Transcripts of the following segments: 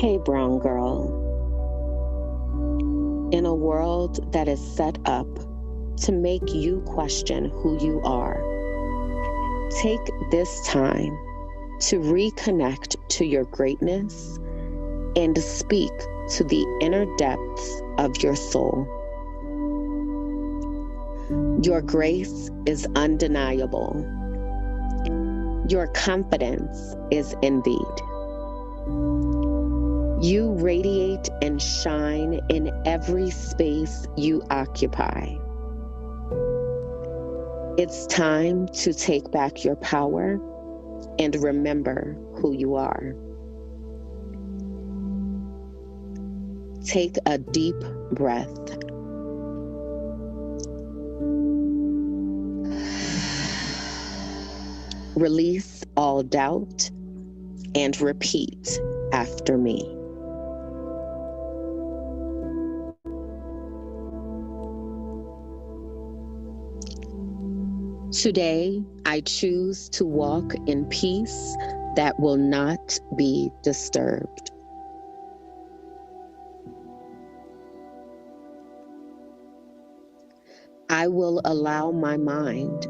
Hey, brown girl. In a world that is set up to make you question who you are, take this time to reconnect to your greatness and speak to the inner depths of your soul. Your grace is undeniable. Your confidence is envied. You radiate and shine in every space you occupy. It's time to take back your power and remember who you are. Take a deep breath. Release all doubt and repeat after me. Today, I choose to walk in peace that will not be disturbed. I will allow my mind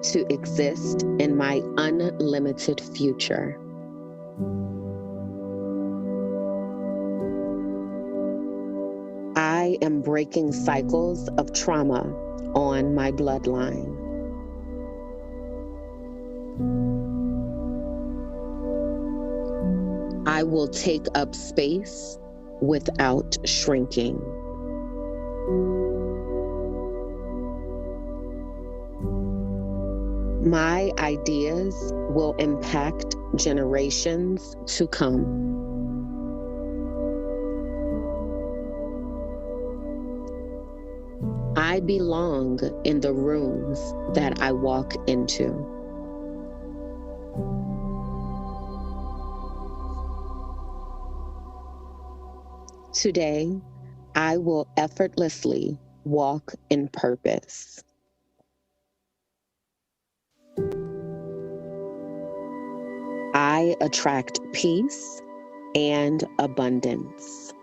to exist in my unlimited future. I am breaking cycles of trauma on my bloodline. I will take up space without shrinking. My ideas will impact generations to come. I belong in the rooms that I walk into. Today, I will effortlessly walk in purpose. I attract peace and abundance.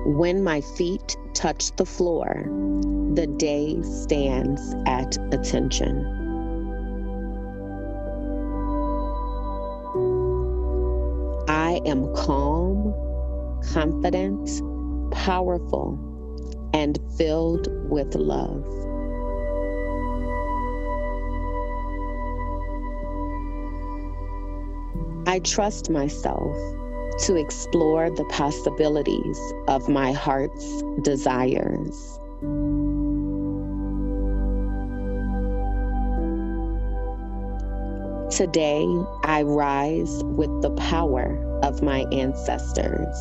When my feet touch the floor, the day stands at attention. I am calm, confident, powerful, and filled with love. I trust myself to explore the possibilities of my heart's desires. Today, I rise with the power of my ancestors.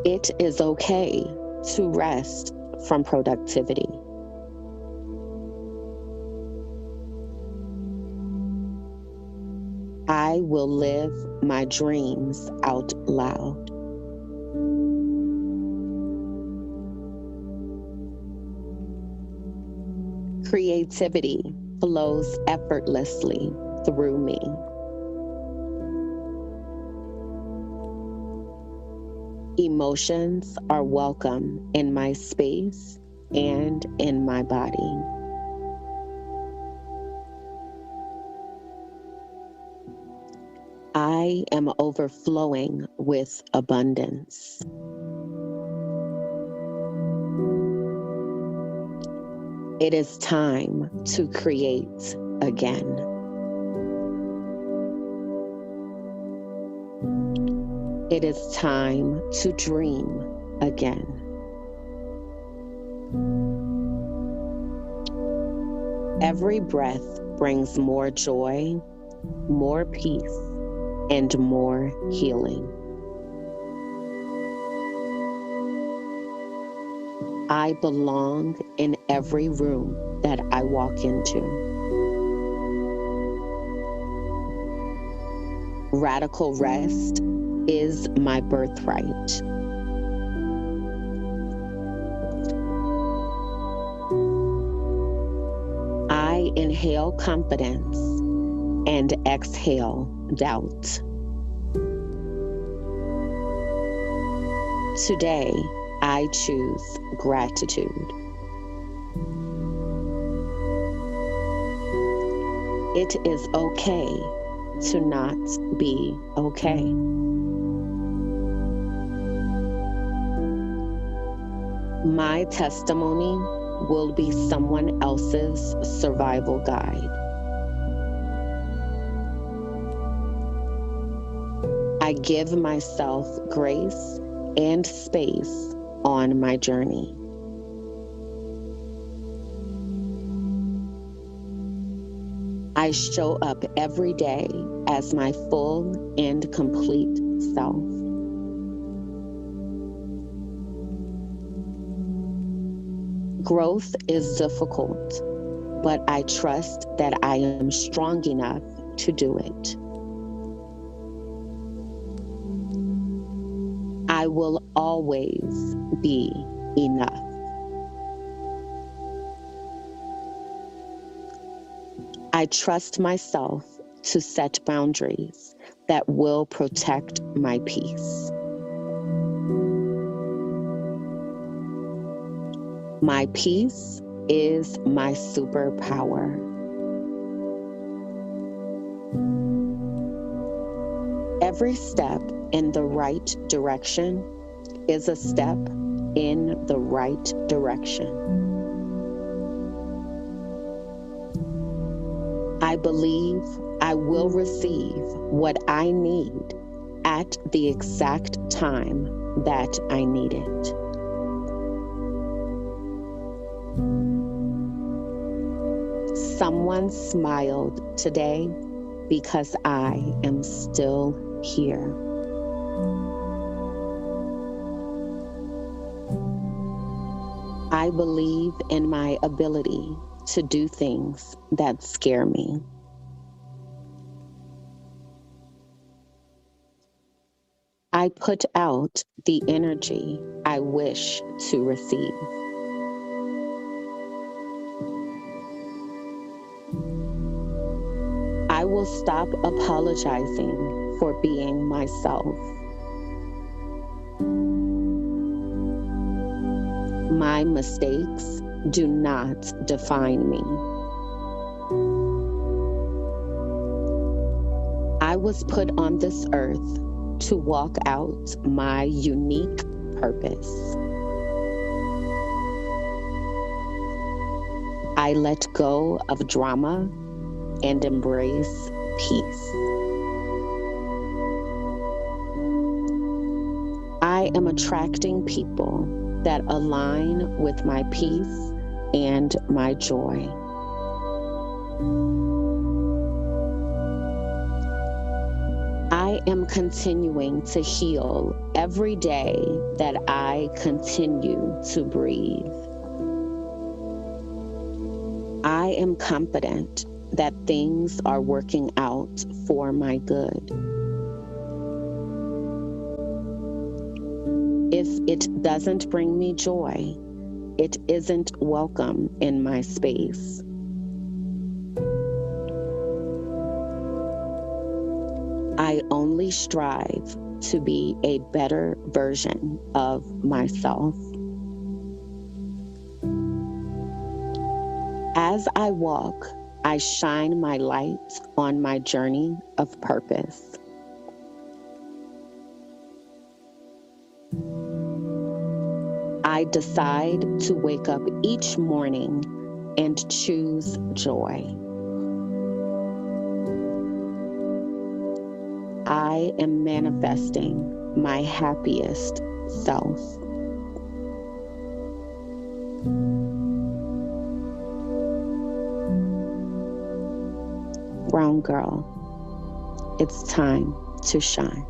It is okay to rest from productivity. I will live my dreams out loud. Creativity flows effortlessly through me. Emotions are welcome in my space and in my body. I am overflowing with abundance. It is time to create again. It is time to dream again. Every breath brings more joy, more peace, and more healing. I belong in every room that I walk into. Radical rest is my birthright. Inhale confidence and exhale doubt. Today, I choose gratitude. It is okay to not be okay. My testimony will be someone else's survival guide. I give myself grace and space on my journey. I show up every day as my full and complete self. Growth is difficult, but I trust that I am strong enough to do it. I will always be enough. I trust myself to set boundaries that will protect my peace. My peace is my superpower. Every step in the right direction is a step in the right direction. I believe I will receive what I need at the exact time that I need it. Someone smiled today because I am still here. I believe in my ability to do things that scare me. I put out the energy I wish to receive. I will stop apologizing for being myself. My mistakes do not define me. I was put on this earth to walk out my unique purpose. I let go of drama and embrace peace. I am attracting people that align with my peace and my joy. I am continuing to heal every day that I continue to breathe. I am confident that things are working out for my good. If it doesn't bring me joy, it isn't welcome in my space. I only strive to be a better version of myself. As I walk, I shine my light on my journey of purpose. I decide to wake up each morning and choose joy. I am manifesting my happiest self. Brown girl, it's time to shine.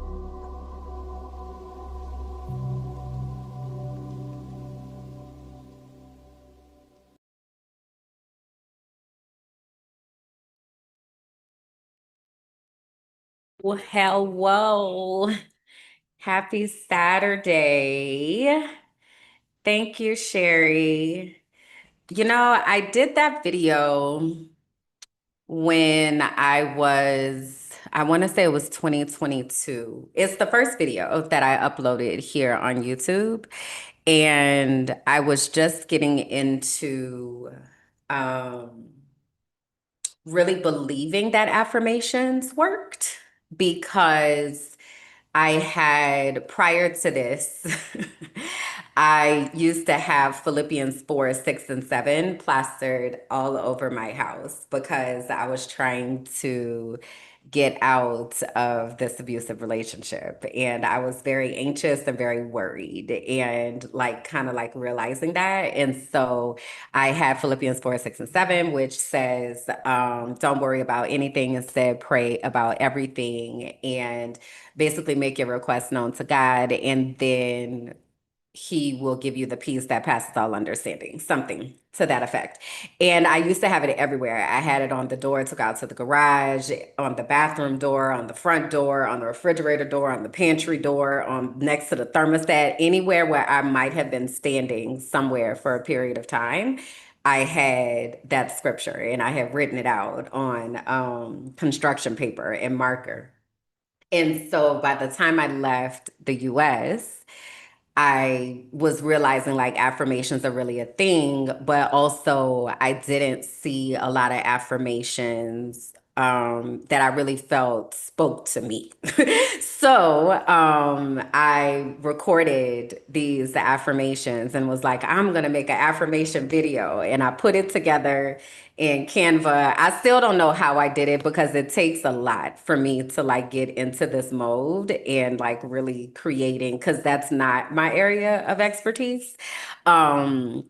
Well, hello. Happy Saturday. Thank you, Sherry. You know, I did that video when I want to say it was 2022. It's the first video that I uploaded here on YouTube. And I was just getting into um, really believing that affirmations worked because I had, prior to this, I used to have Philippians 4, 6, and 7 plastered all over my house because I was trying to get out of this abusive relationship. And I was very anxious and very worried and like kind of like realizing that. And so I had Philippians 4, 6, and 7, which says, don't worry about anything, instead, pray about everything. And basically make your request known to God, and then he will give you the peace that passes all understanding, something to that effect. And I used to have it everywhere. I had it on the door, took out to the garage, on the bathroom door, on the front door, on the refrigerator door, on the pantry door, on next to the thermostat, anywhere where I might have been standing somewhere for a period of time. I had that scripture and I have written it out on construction paper and marker. And so by the time I left the US, I was realizing like affirmations are really a thing, but also I didn't see a lot of affirmations that I really felt spoke to me. So I recorded these affirmations and was like, I'm going to make an affirmation video. And I put it together in Canva. I still don't know how I did it because it takes a lot for me to like get into this mode and like really creating, because that's not my area of expertise. Um,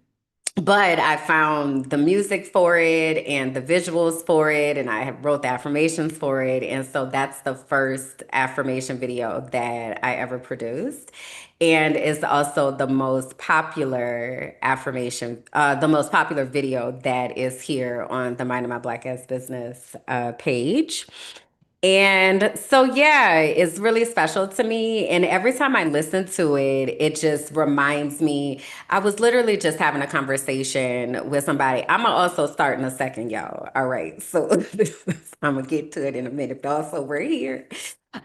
but I found the music for it and the visuals for it, and I wrote the affirmations for it. And so that's the first affirmation video that I ever produced. And it's also the most popular the most popular video that is here on the Mind of My Black Ass Business page. And so, yeah, it's really special to me. And every time I listen to it, it just reminds me. I was literally just having a conversation with somebody. I'm gonna also start in a second, y'all. All right. So I'm gonna get to it in a minute. But also, we're here.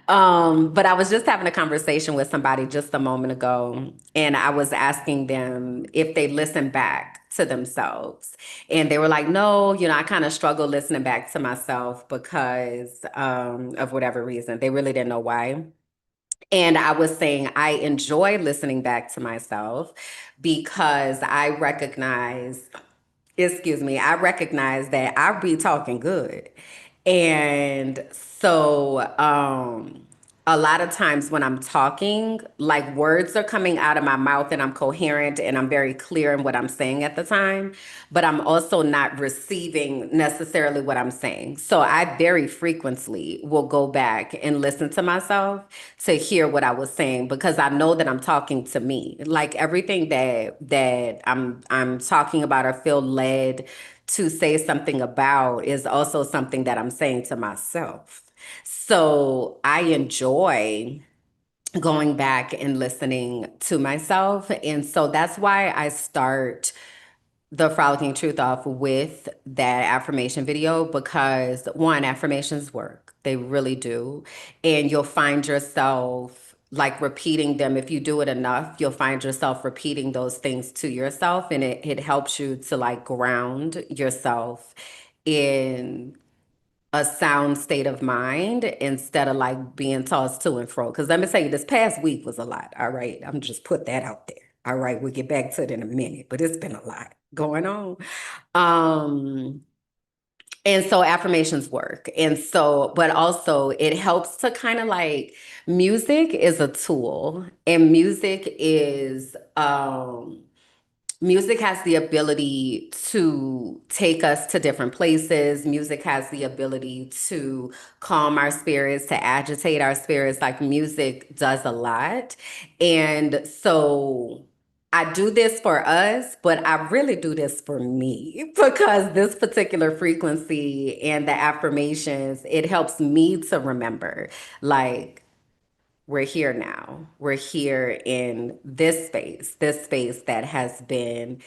But I was just having a conversation with somebody just a moment ago, and I was asking them if they listen back to themselves. And they were like, no, I kind of struggle listening back to myself because of whatever reason. They really didn't know why. And I was saying I enjoy listening back to myself because I recognize that I be talking good. And so a lot of times when I'm talking, like words are coming out of my mouth and I'm coherent and I'm very clear in what I'm saying at the time, but I'm also not receiving necessarily what I'm saying. So I very frequently will go back and listen to myself to hear what I was saying because I know that I'm talking to me. Like everything that I'm talking about or feel led to say something about is also something that I'm saying to myself. So I enjoy going back and listening to myself. And so that's why I start the Frolicking Truth off with that affirmation video because one, affirmations work. They really do. And you'll find yourself like repeating them. If you do it enough, you'll find yourself repeating those things to yourself. And it helps you to like ground yourself in a sound state of mind instead of like being tossed to and fro. Because let me tell you, this past week was a lot. All right. I'm just put that out there. All right. We'll get back to it in a minute, but it's been a lot going on. Um, and so affirmations work. And so, but also it helps to kind of like music is a tool and music has the ability to take us to different places. Music has the ability to calm our spirits, to agitate our spirits. Like music does a lot. And so I do this for us, but I really do this for me because this particular frequency and the affirmations, it helps me to remember like, we're here now. We're here in this space that has been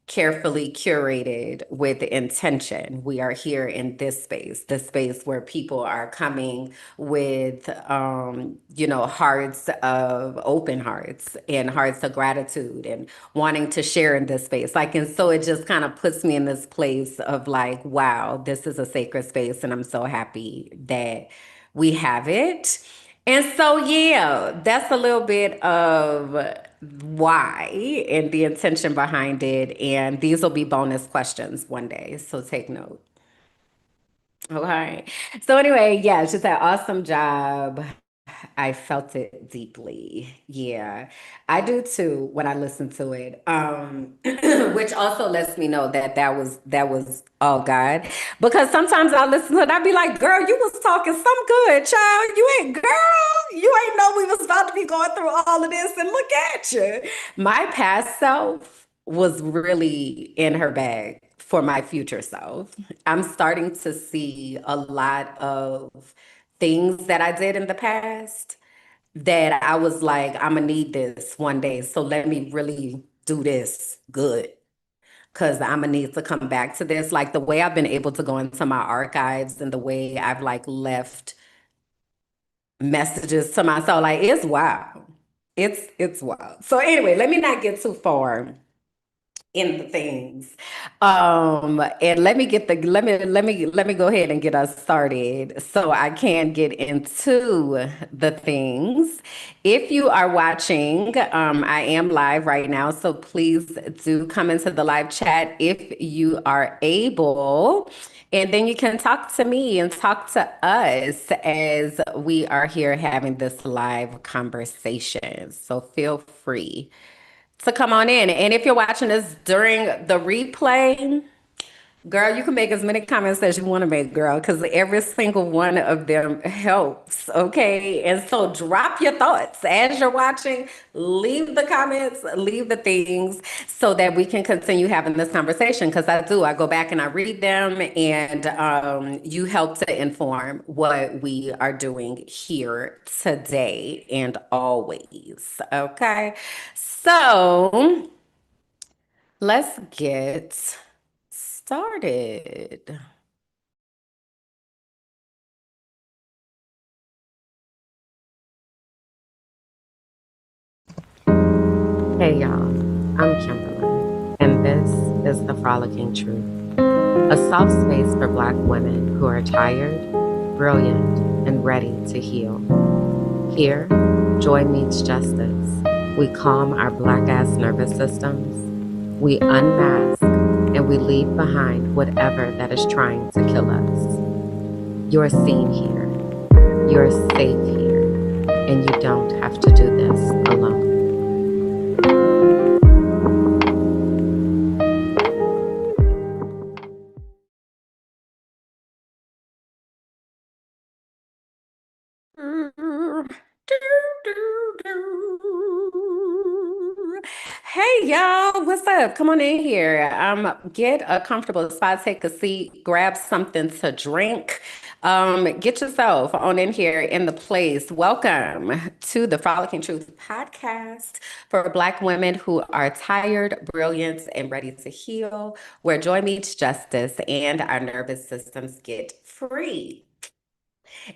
carefully curated with intention. We are here in this space where people are coming with, hearts of open hearts and hearts of gratitude and wanting to share in this space. Like, and so it just kind of puts me in this place of like, wow, this is a sacred space. And I'm so happy that we have it. And so, yeah, that's a little bit of why and the intention behind it. And these will be bonus questions one day. So take note. Okay. So, anyway, yeah, it's just an awesome job. I felt it deeply. Yeah, I do too when I listen to it. Which also lets me know that that was all God. Because sometimes I listen to it, I'd be like, "Girl, you was talking some good, child. You ain't know we was about to be going through all of this, and look at you." My past self was really in her bag for my future self. I'm starting to see a lot of things that I did in the past that I was like, I'm gonna need this one day. So let me really do this good. Cause I'm gonna need to come back to this. Like the way I've been able to go into my archives and the way I've like left messages to myself, like it's wild. It's wild. So anyway, let me not get too far in the things. And let me go ahead and get us started so I can get into the things. If you are watching, I am live right now, so please do come into the live chat if you are able. And then you can talk to me and talk to us as we are here having this live conversation. So feel free to come on in. And if you're watching this during the replay, girl, you can make as many comments as you want to make, girl, because every single one of them helps. Okay. And so drop your thoughts as you're watching. Leave the comments, leave the things so that we can continue having this conversation. Because I go back and I read them, and you help to inform what we are doing here today and always. Okay. So let's get started. Hey y'all, I'm Kimberly, and this is the Frolicking Truth, a soft space for Black women who are tired, brilliant, and ready to heal. Here, joy meets justice. We calm our Black ass nervous systems, we unmask, and we leave behind whatever that is trying to kill us. You're seen here, you're safe here, and you don't have to do this alone. Hey y'all, what's up? Come on in here. Get a comfortable spot, take a seat, grab something to drink. Get yourself on in here in the place. Welcome to the Frolicking Truth podcast for Black women who are tired, brilliant, and ready to heal, where joy meets justice and our nervous systems get free.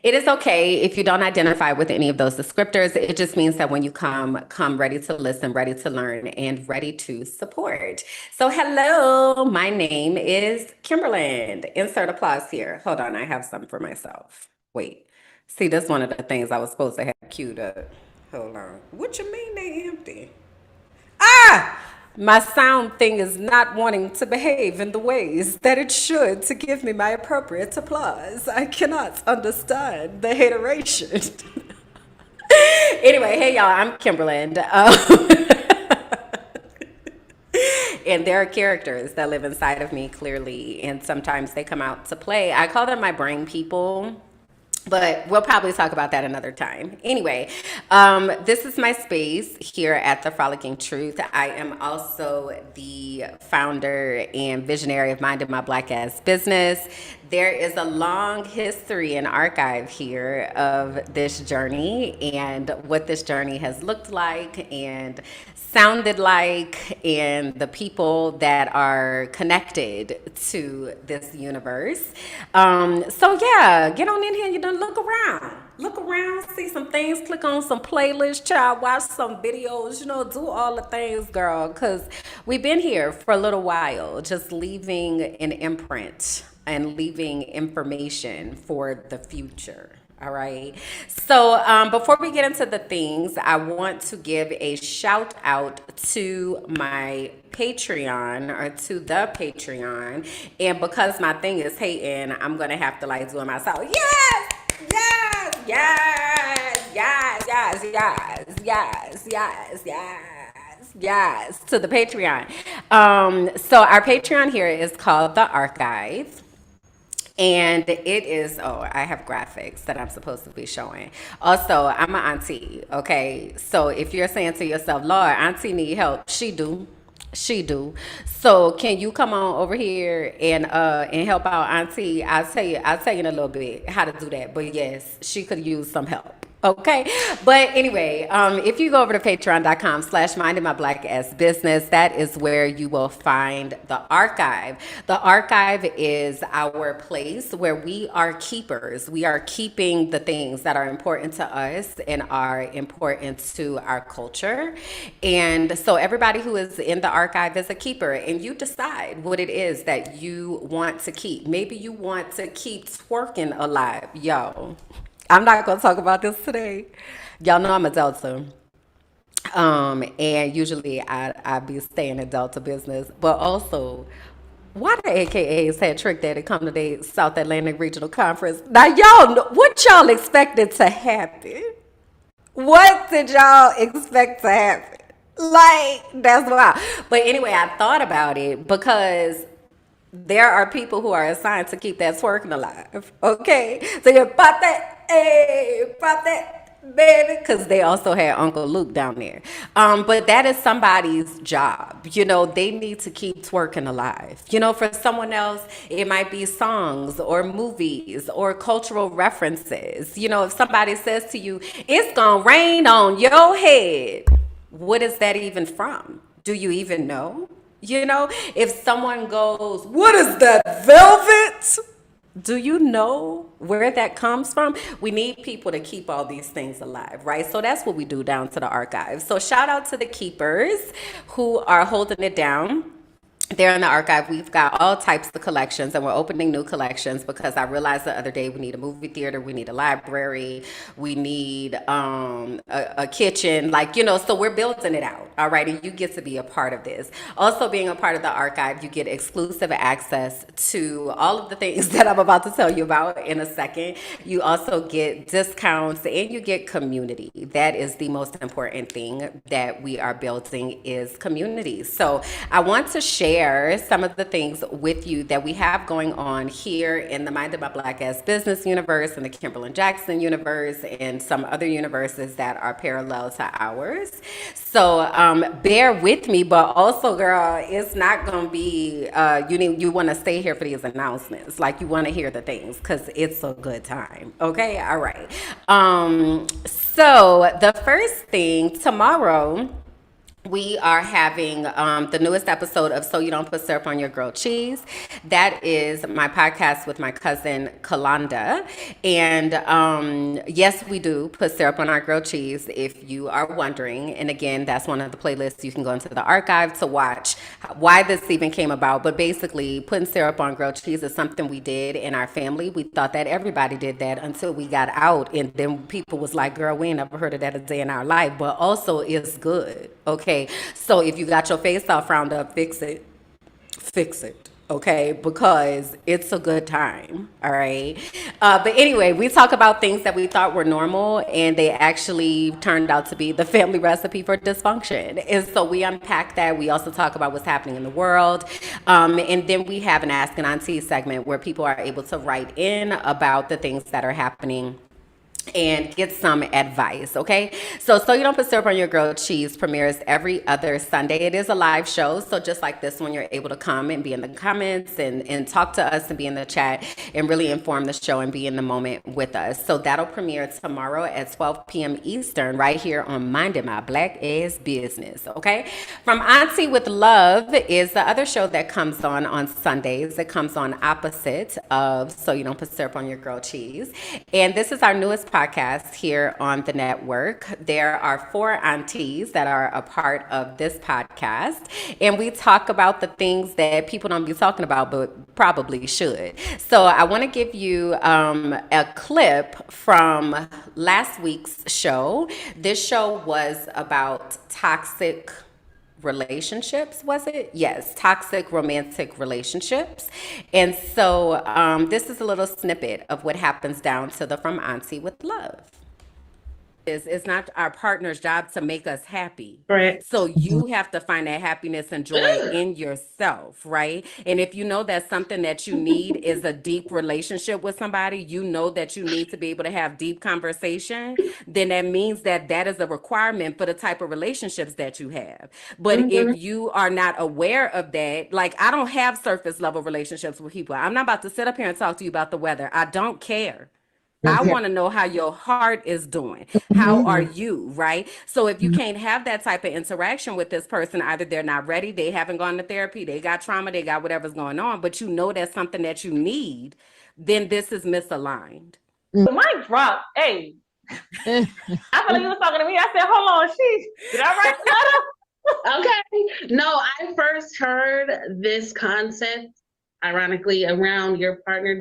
It is okay if you don't identify with any of those descriptors. It just means that when you come ready to listen, ready to learn, and ready to support. So, hello, my name is Kimberland. Insert applause here. Hold on, I have some for myself. Wait, see, that's one of the things I was supposed to have queued up. Hold on. What you mean they empty? Ah! My sound thing is not wanting to behave in the ways that it should to give me my appropriate applause. I cannot understand the hateration. Anyway, hey y'all, I'm Kimberland. And there are characters that live inside of me clearly, and sometimes they come out to play. I call them my brain people. But we'll probably talk about that another time. Anyway, this is my space here at the Frolicking Truth. I am also the founder and visionary of Minding My Black Ass Business. there is a long history and archive here of this journey and what this journey has looked like and sounded like, and the people that are connected to this universe. So yeah, get on in here. You done look around, see some things, click on some playlists, child, watch some videos, do all the things, girl, because we've been here for a little while, just leaving an imprint and leaving information for the future. All right. So before we get into the things, I want to give a shout out to my Patreon, or to the Patreon. And because my thing is hating, I'm going to have to like do it myself. Yes! Yes! Yes! Yes! Yes! Yes! Yes! Yes! Yes! Yes! To the Patreon. So our Patreon here is called The Archive. And it is, oh, I have graphics that I'm supposed to be showing. Also, I'm an auntie, okay? So if you're saying to yourself, Lord, auntie need help, she do. She do. So can you come on over here and help out auntie? I'll tell you in a little bit how to do that. But yes, she could use some help. Okay. But anyway, if you go over to patreon.com/minding my black ass business, that is where you will find the archive. The archive is our place where we are keepers. We are keeping the things that are important to us and are important to our culture. And so everybody who is in the archive is a keeper, and you decide what it is that you want to keep. Maybe you want to keep twerking alive. Yo, I'm not going to talk about this today. Y'all know I'm a Delta. And usually I be staying in Delta business, but also why the AKAs had Trick Daddy come to the South Atlantic Regional Conference. Now y'all know what y'all expected to happen. What did y'all expect to happen? Like, that's wild. But anyway, I thought about it because there are people who are assigned to keep that twerking alive. Okay? So you pop that, hey, pop that, baby. Because they also had Uncle Luke down there. But that is somebody's job. They need to keep twerking alive. For someone else, it might be songs or movies or cultural references. If somebody says to you, it's going to rain on your head, what is that even from? Do you even know? If someone goes, what is that, velvet? Do you know where that comes from? We need people to keep all these things alive, right? So that's what we do down to the archive. So shout out to the keepers who are holding it down. There in the archive, we've got all types of collections, and we're opening new collections because I realized the other day we need a movie theater, we need a library, we need a kitchen, so we're building it out, all right? And you get to be a part of this. Also, being a part of the archive, you get exclusive access to all of the things that I'm about to tell you about in a second. You also get discounts, and you get community. That is the most important thing that we are building, is community. So I want to share some of the things with you that we have going on here in the Mind of My Black Ass Business universe, and the Kimberly Jackson universe, and some other universes that are parallel to ours. So bear with me, but also, girl, it's not gonna be you want to stay here for these announcements. Like, you want to hear the things because it's a good time. Okay, all right. So the first thing, tomorrow we are having the newest episode of So You Don't Put Syrup on Your Grilled Cheese. That is my podcast with my cousin Kalanda. And yes, we do put syrup on our grilled cheese, if you are wondering. And again, that's one of the playlists you can go into the archive to watch why this even came about. But basically, putting syrup on grilled cheese is something we did in our family. We thought that everybody did that until we got out. And then people was like, girl, we ain't never heard of that a day in our life. But also, it's good. Okay. So if you got your face all frowned up, fix it. Fix it. Okay, because it's a good time. All right. But anyway, we talk about things that we thought were normal, and they actually turned out to be the family recipe for dysfunction. And so we unpack that. We also talk about what's happening in the world. And then we have an Ask an Auntie segment where people are able to write in about the things that are happening and get some advice, okay? So You Don't Put Syrup on Your Grilled Cheese premieres every other Sunday. It is a live show, so just like this one, you're able to come and be in the comments and talk to us and be in the chat and really inform the show and be in the moment with us. So that'll premiere tomorrow at 12 p.m. Eastern right here on Minding My Black Ass Business, okay? From Auntie with Love is the other show that comes on Sundays. It comes on opposite of So You Don't Put Syrup on Your Grilled Cheese. And this is our newest podcast here on the network. There are 4 aunties that are a part of this podcast, and we talk about the things that people don't be talking about, but probably should. So I want to give you a clip from last week's show. This show was about toxic relationships, was it? Yes, toxic romantic relationships. And so this is a little snippet of what happens down to the From Auntie with Love. It's not our partner's job to make us happy. Right. So you have to find that happiness and joy in yourself, right? And if you know that something that you need is a deep relationship with somebody, you know that you need to be able to have deep conversation, then that means that that is a requirement for the type of relationships that you have. But if you are not aware of that, like I don't have surface level relationships with people. I'm not about to sit up here and talk to you about the weather. I don't care. I want to know how your heart is doing. How are you, right? So if you can't have that type of interaction with this person, either they're not ready, they haven't gone to therapy, they got trauma, they got whatever's going on, but you know that's something that you need, then this is misaligned. The mic dropped. Hey, I feel like you was talking to me. I said, hold on, did I write that up? Okay. No, I first heard this concept, ironically, around your partner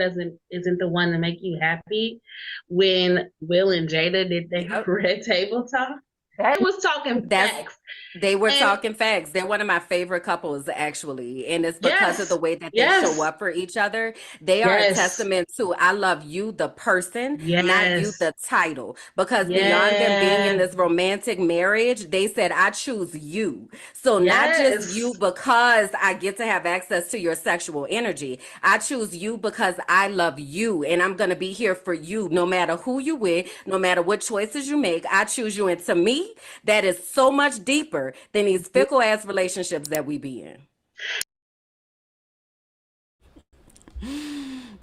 isn't the one to make you happy when Will and Jada did their Red Table Talk. They was talking facts. They were talking facts. They're one of my favorite couples, actually. And it's because of the way that they show up for each other. They are a testament to, I love you, the person, not you, the title. Because beyond them being in this romantic marriage, they said, I choose you. So not just you because I get to have access to your sexual energy. I choose you because I love you. And I'm going to be here for you, no matter who you with, no matter what choices you make. I choose you. And to me, that is so much deeper than these fickle ass relationships that we be in.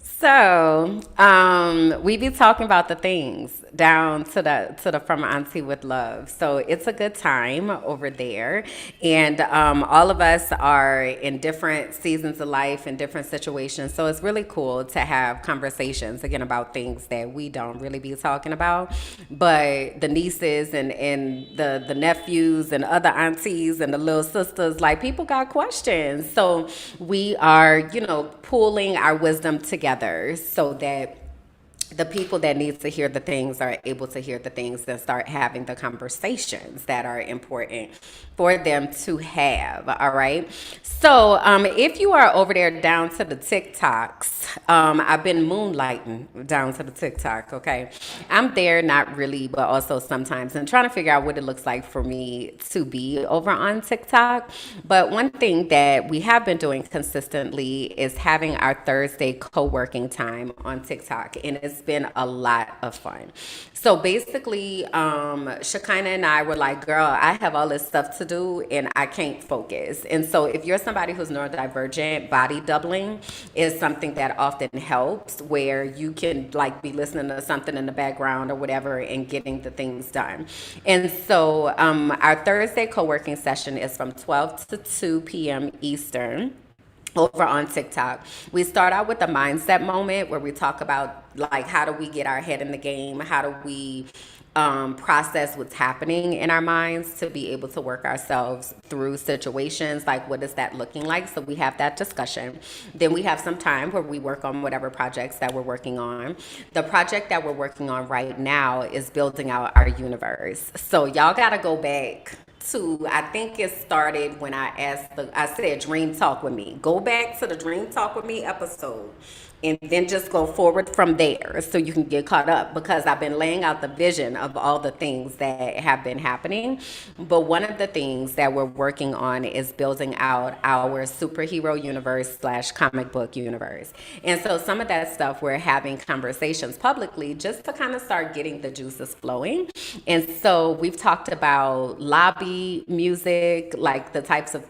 So we be talking about the things down to the From Auntie with Love. So it's a good time over there, and all of us are in different seasons of life and different situations. So it's really cool to have conversations again about things that we don't really be talking about, but the nieces and the nephews and other aunties and the little sisters, like people got questions. So we are, pooling our wisdom together so that the people that need to hear the things are able to hear the things and start having the conversations that are important for them to have. All right. So if you are over there down to the TikToks, I've been moonlighting down to the TikTok. Okay. I'm there, not really, but also sometimes, and trying to figure out what it looks like for me to be over on TikTok. But one thing that we have been doing consistently is having our Thursday co-working time on TikTok. And it's been a lot of fun. So basically, Shekinah and I were like, girl, I have all this stuff to do and I can't focus. And so if you're somebody who's neurodivergent, body doubling is something that often helps, where you can like be listening to something in the background or whatever and getting the things done. And so our Thursday co-working session is from 12 to 2 p.m. Eastern over on TikTok. We start out with a mindset moment where we talk about like, how do we get our head in the game? How do we process what's happening in our minds to be able to work ourselves through situations? Like, what is that looking like? So we have that discussion. Then we have some time where we work on whatever projects that we're working on. The project that we're working on right now is building out our universe. So y'all got to go back to, I think it started when I said Dream Talk with Me. Go back to the Dream Talk with Me episode and then just go forward from there so you can get caught up, because I've been laying out the vision of all the things that have been happening. But one of the things that we're working on is building out our superhero universe slash comic book universe. And so some of that stuff we're having conversations publicly just to kind of start getting the juices flowing. And so we've talked about lobby music, like the types of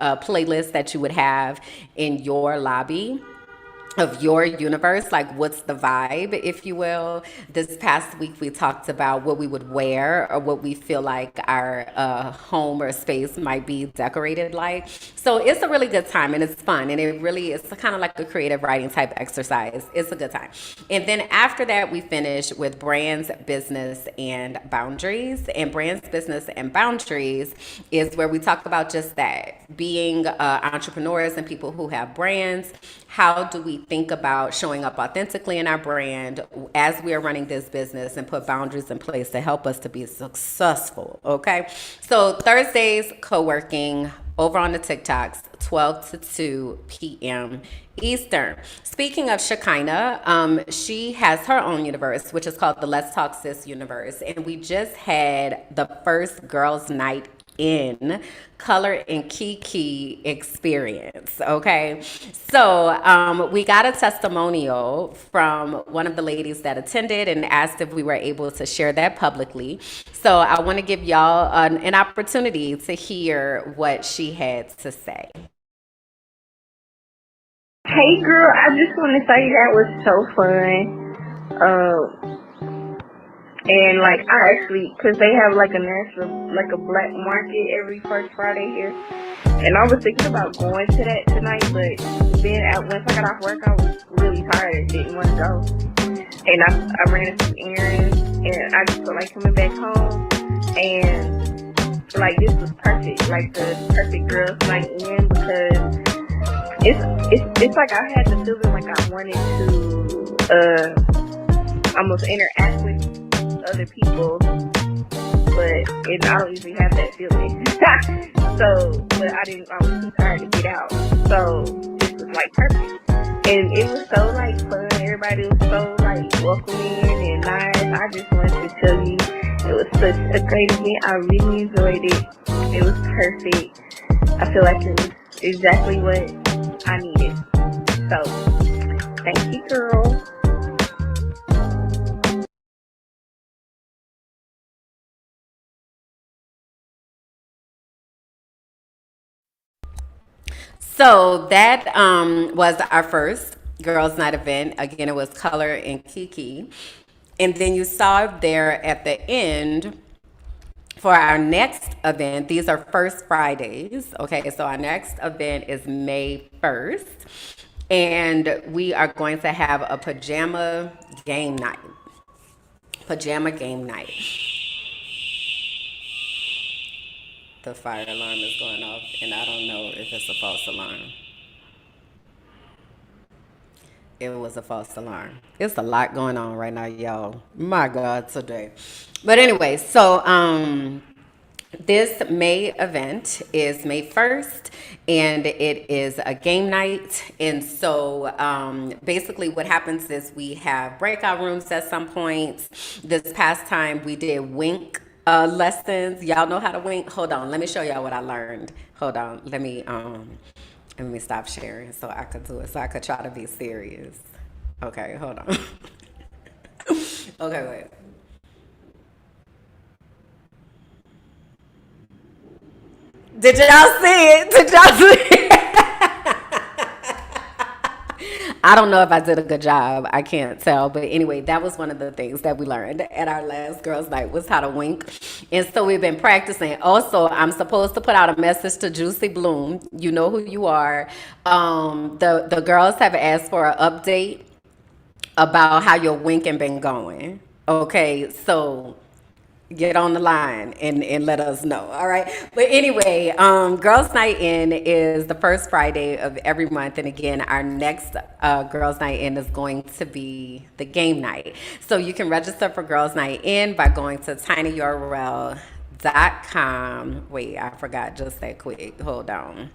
playlists that you would have in your lobby of your universe, like what's the vibe, if you will. This past week we talked about what we would wear or what we feel like our home or space might be decorated like. So it's a really good time and it's fun, and it really is kind of like a creative writing type exercise. It's a good time. And then after that we finish with brands, business, and boundaries. And brands, business, and boundaries is where we talk about just that, being entrepreneurs and people who have brands. How do we think about showing up authentically in our brand as we are running this business, and put boundaries in place to help us to be successful? Okay. So Thursdays, co-working over on the TikToks, 12 to 2 p.m. Eastern. Speaking of Shekinah, she has her own universe, which is called the Let's Talk Sis universe. And we just had the first girls' night in Color and Kiki experience. Okay. So we got a testimonial from one of the ladies that attended and asked if we were able to share that publicly. So I want to give y'all an opportunity to hear what she had to say. Hey girl, I just want to say that was so fun. And like I actually, cause they have like a national, like a black market every first Friday here, and I was thinking about going to that tonight, but then once I got off work, I was really tired and didn't want to go. And I ran a few errands, and I just felt like coming back home, and like this was perfect, like the perfect girls' night in, because it's like I had the feeling like I wanted to almost interact with other people, but I don't usually have that feeling. So, but I was too tired to get out. So this was like perfect, and it was so like fun. Everybody was so like welcoming and nice. I just wanted to tell you, it was such a great event. I really enjoyed it. It was perfect. I feel like it was exactly what I needed. So, thank you, girl. So that was our first girls' night event. Again, it was Color and Kiki. And then you saw there at the end for our next event, these are first Fridays. Okay, so our next event is May 1st. And we are going to have a pajama game night. Pajama game night. The fire alarm is going off, and I don't know if it's a false alarm. It was a false alarm. It's a lot going on right now, y'all. My God, today. But anyway, so this May event is May 1st, and it is a game night. And so basically what happens is we have breakout rooms at some points. This past time we did wink lessons. Y'all know how to wink? Hold on, let me show y'all what I learned. Hold on, let me stop sharing so I could do it, so I could try to be serious. Okay, hold on. Okay, wait. Did y'all see it? Did y'all see it? I don't know if I did a good job. I can't tell. But anyway, that was one of the things that we learned at our last girls' night, was how to wink. And so we've been practicing. Also, I'm supposed to put out a message to Juicy Bloom. You know who you are. The girls have asked for an update about how your winking been going. Okay, so get on the line and let us know. All right. But anyway, Girls Night In is the first Friday of every month. And again, our next Girls Night In is going to be the game night. So you can register for Girls Night In by going to tinyurl.com. Wait, I forgot just that quick. Hold on.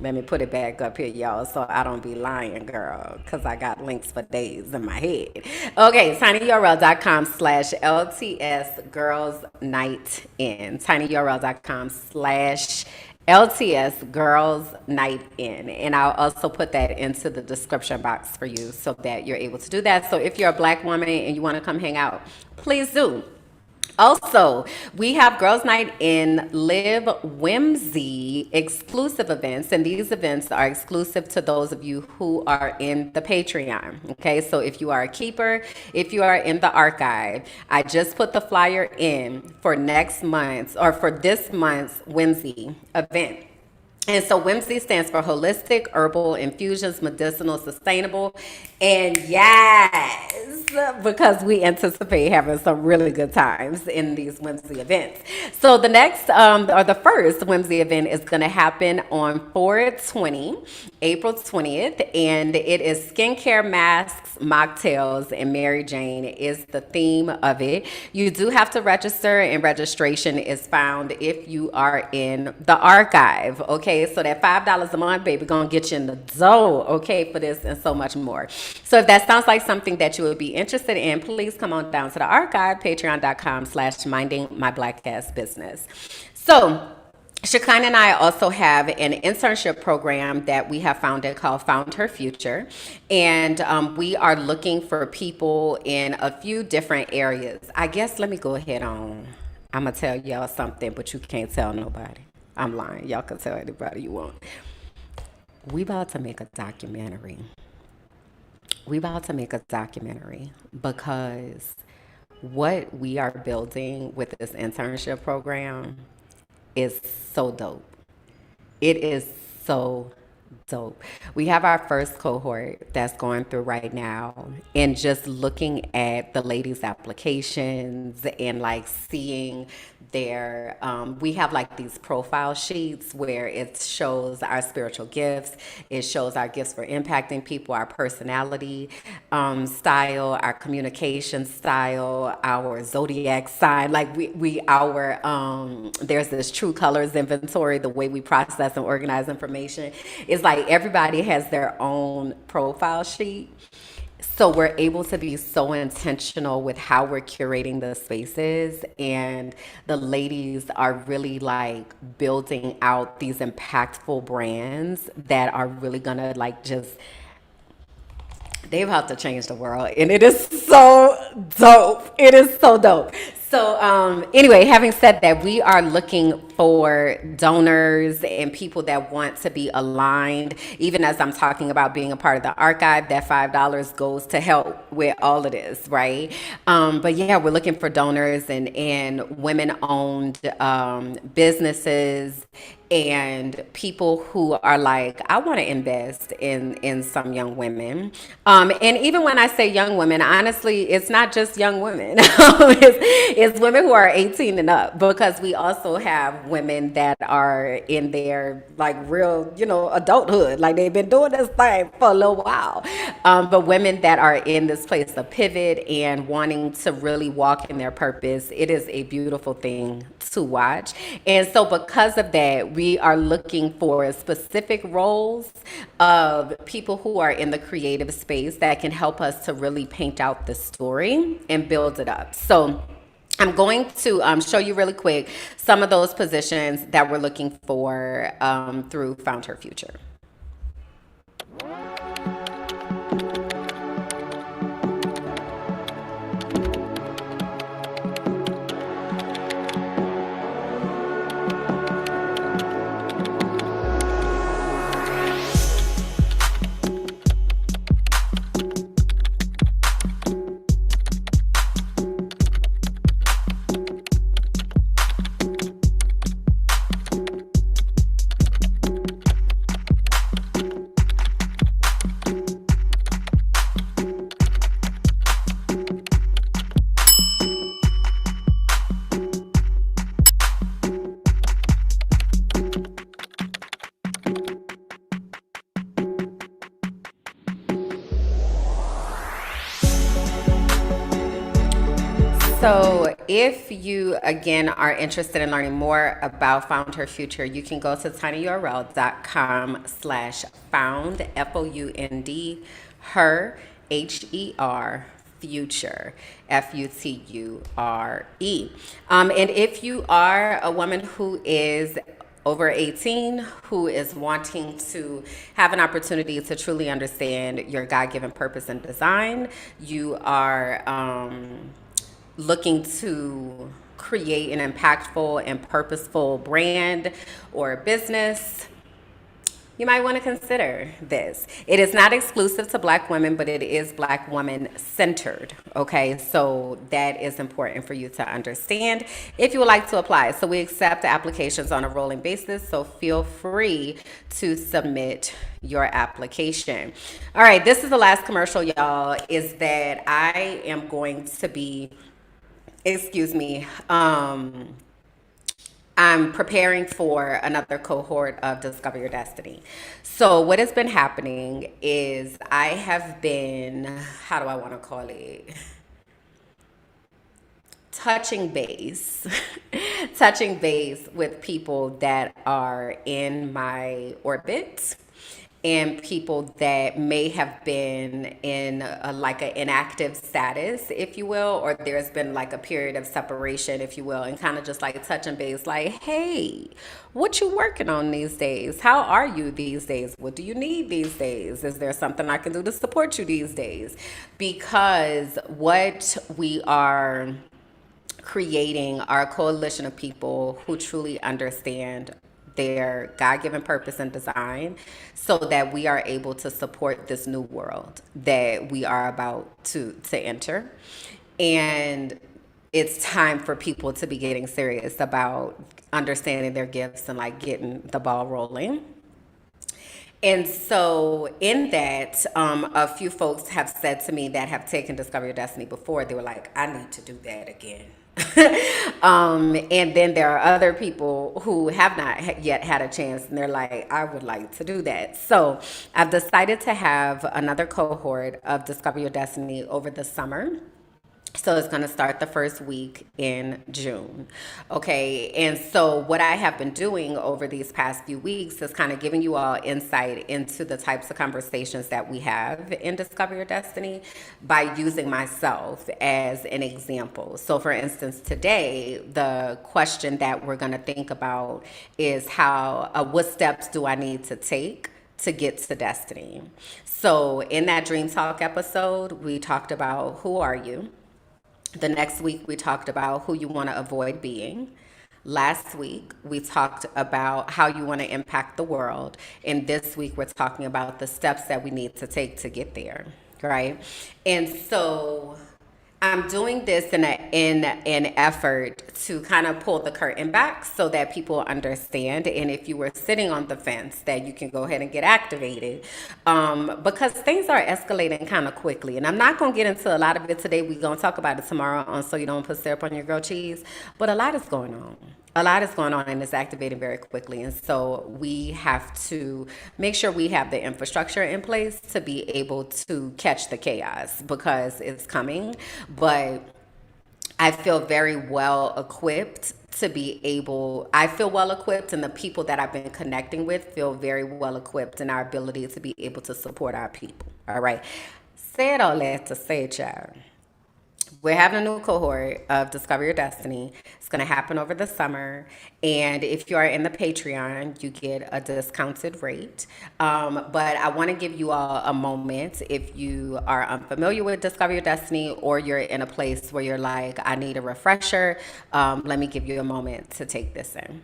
Let me put it back up here, y'all, so I don't be lying, girl, because I got links for days in my head. Okay, tinyurl.com/LTS Girls Night In. tinyurl.com/LTS Girls Night In. And I'll also put that into the description box for you so that you're able to do that. So if you're a Black woman and you want to come hang out, please do. Also, we have Girls Night in Live Whimsy exclusive events, and these events are exclusive to those of you who are in the Patreon. Okay, so if you are a keeper, if you are in the archive, I just put the flyer in for next month's or for this month's Whimsy event. And so Whimsy stands for Holistic Herbal Infusions, Medicinal, Sustainable. And yes, because we anticipate having some really good times in these Whimsy events. So the next, or the first Whimsy event is going to happen on 4/20, April 20th. And it is skincare, masks, mocktails, and Mary Jane is the theme of it. You do have to register, and registration is found if you are in the archive. Okay. So that $5 a month, baby, gonna get you in the dough, okay, for this and so much more. So if that sounds like something that you would be interested in, please come on down to the archive, patreon.com/mindingmyblack-ass-business. So Shekinah and I also have an internship program that we have founded called Found Her Future. And we are looking for people in a few different areas. I guess let me go ahead on. I'm going to tell y'all something, but you can't tell nobody. I'm lying. Y'all can tell anybody you want. We about to make a documentary. Because what we are building with this internship program is so dope. It is so dope. We have our first cohort that's going through right now, and just looking at the ladies' applications and like seeing their we have like these profile sheets where it shows our spiritual gifts, it shows our gifts for impacting people, our personality style, our communication style, our zodiac sign, like we our there's this true colors inventory, the way we process and organize information. It's like everybody has their own profile sheet. So we're able to be so intentional with how we're curating the spaces, and the ladies are really like building out these impactful brands that are really gonna like just, they're about to change the world, and it is so dope. It is so dope. So anyway, having said that, we are looking for donors and people that want to be aligned. Even as I'm talking about being a part of the archive, that $5 goes to help with all of this, right? But yeah, we're looking for donors and women-owned businesses and people who are like, I want to invest in some young women. And even when I say young women, honestly, it's not just young women. It's women who are 18 and up, because we also have women that are in their like real, adulthood. Like they've been doing this thing for a little while. But women that are in this place of pivot and wanting to really walk in their purpose, it is a beautiful thing to watch. And so because of that, we are looking for specific roles of people who are in the creative space that can help us to really paint out the story and build it up. So I'm going to show you really quick some of those positions that we're looking for through Found Her Future. So, if you again are interested in learning more about Found Her Future, you can go to tinyurl.com/found FOUND her future FUTURE. And if you are a woman who is over 18 who is wanting to have an opportunity to truly understand your God-given purpose and design, you are looking to create an impactful and purposeful brand or business, you might want to consider this. It is not exclusive to Black women, but it is Black woman centered. Okay, so that is important for you to understand if you would like to apply. So we accept applications on a rolling basis, so feel free to submit your application. All right, this is the last commercial, y'all, is that I am going to be, I'm preparing for another cohort of Discover Your Destiny. So, what has been happening is I have been, how do I want to call it? Touching base, touching base with people that are in my orbit and people that may have been in like an inactive status, if you will, or there's been like a period of separation, if you will, and kind of just like touching base, like, hey, what you working on these days? How are you these days? What do you need these days? Is there something I can do to support you these days? Because what we are creating our coalition of people who truly understand their God-given purpose and design so that we are able to support this new world that we are about to enter. And it's time for people to be getting serious about understanding their gifts and like getting the ball rolling. And so, in that, a few folks have said to me that have taken Discover Your Destiny before, they were like, I need to do that again. And then there are other people who have not yet had a chance, and they're like, I would like to do that. So, I've decided to have another cohort of Discover Your Destiny over the summer. So it's going to start the first week in June. Okay. And so what I have been doing over these past few weeks is kind of giving you all insight into the types of conversations that we have in Discover Your Destiny by using myself as an example. So for instance, today, the question that we're going to think about is what steps do I need to take to get to destiny? So in that Dream Talk episode, we talked about who are you? The next week, we talked about who you want to avoid being. Last week, we talked about how you want to impact the world. And this week, we're talking about the steps that we need to take to get there, right? And so I'm doing this in an effort to kind of pull the curtain back so that people understand. And if you were sitting on the fence, that you can go ahead and get activated, because things are escalating kind of quickly. And I'm not going to get into a lot of it today. We're going to talk about it tomorrow on So You Don't Put Syrup on Your Grilled Cheese. But a lot is going on. A lot is going on and it's activating very quickly. And so we have to make sure we have the infrastructure in place to be able to catch the chaos because it's coming. But I feel very well equipped to be able, I feel well equipped, and the people that I've been connecting with feel very well equipped in our ability to be able to support our people. All right. Said all that to say, child. We're having a new cohort of Discover Your Destiny. It's going to happen over the summer. And if you are in the Patreon, you get a discounted rate. But I want to give you all a moment. If you are unfamiliar with Discover Your Destiny or you're in a place where you're like, I need a refresher, let me give you a moment to take this in.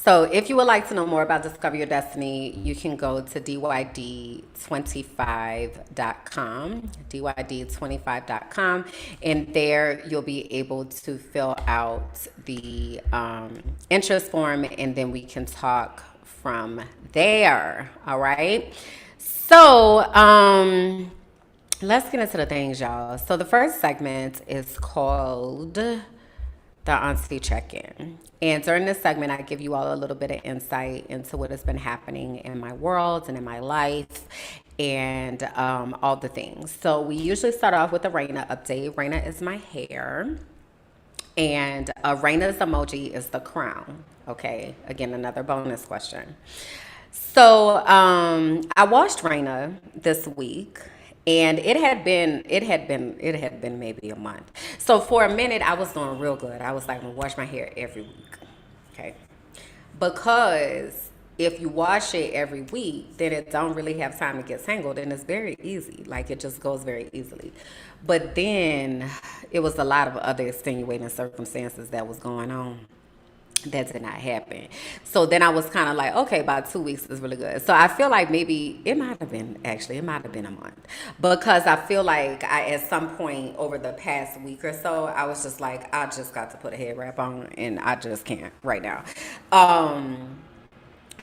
So if you would like to know more about Discover Your Destiny, you can go to dyd25.com, dyd25.com, and there you'll be able to fill out the interest form, and then we can talk from there. All right. So let's get into the things, y'all. So the first segment is called the Auntie Check-In. And during this segment, I give you all a little bit of insight into what has been happening in my world and in my life and all the things. So we usually start off with a Reina update. Reina is my hair. And Reina's emoji is the crown. Okay, again, another bonus question. So I washed Reina this week, and it had been maybe a month. So for a minute, I was doing real good. I was like, I'm gonna wash my hair every week, okay? Because if you wash it every week, then it don't really have time to get tangled, and it's very easy. Like it just goes very easily. But then it was a lot of other extenuating circumstances that was going on that did not happen. So then I was kind of like, okay, about 2 weeks is really good. So I feel like maybe it might have been a month, because I feel like at some point over the past week or so, I was just like, I just got to put a head wrap on, and I just can't right now.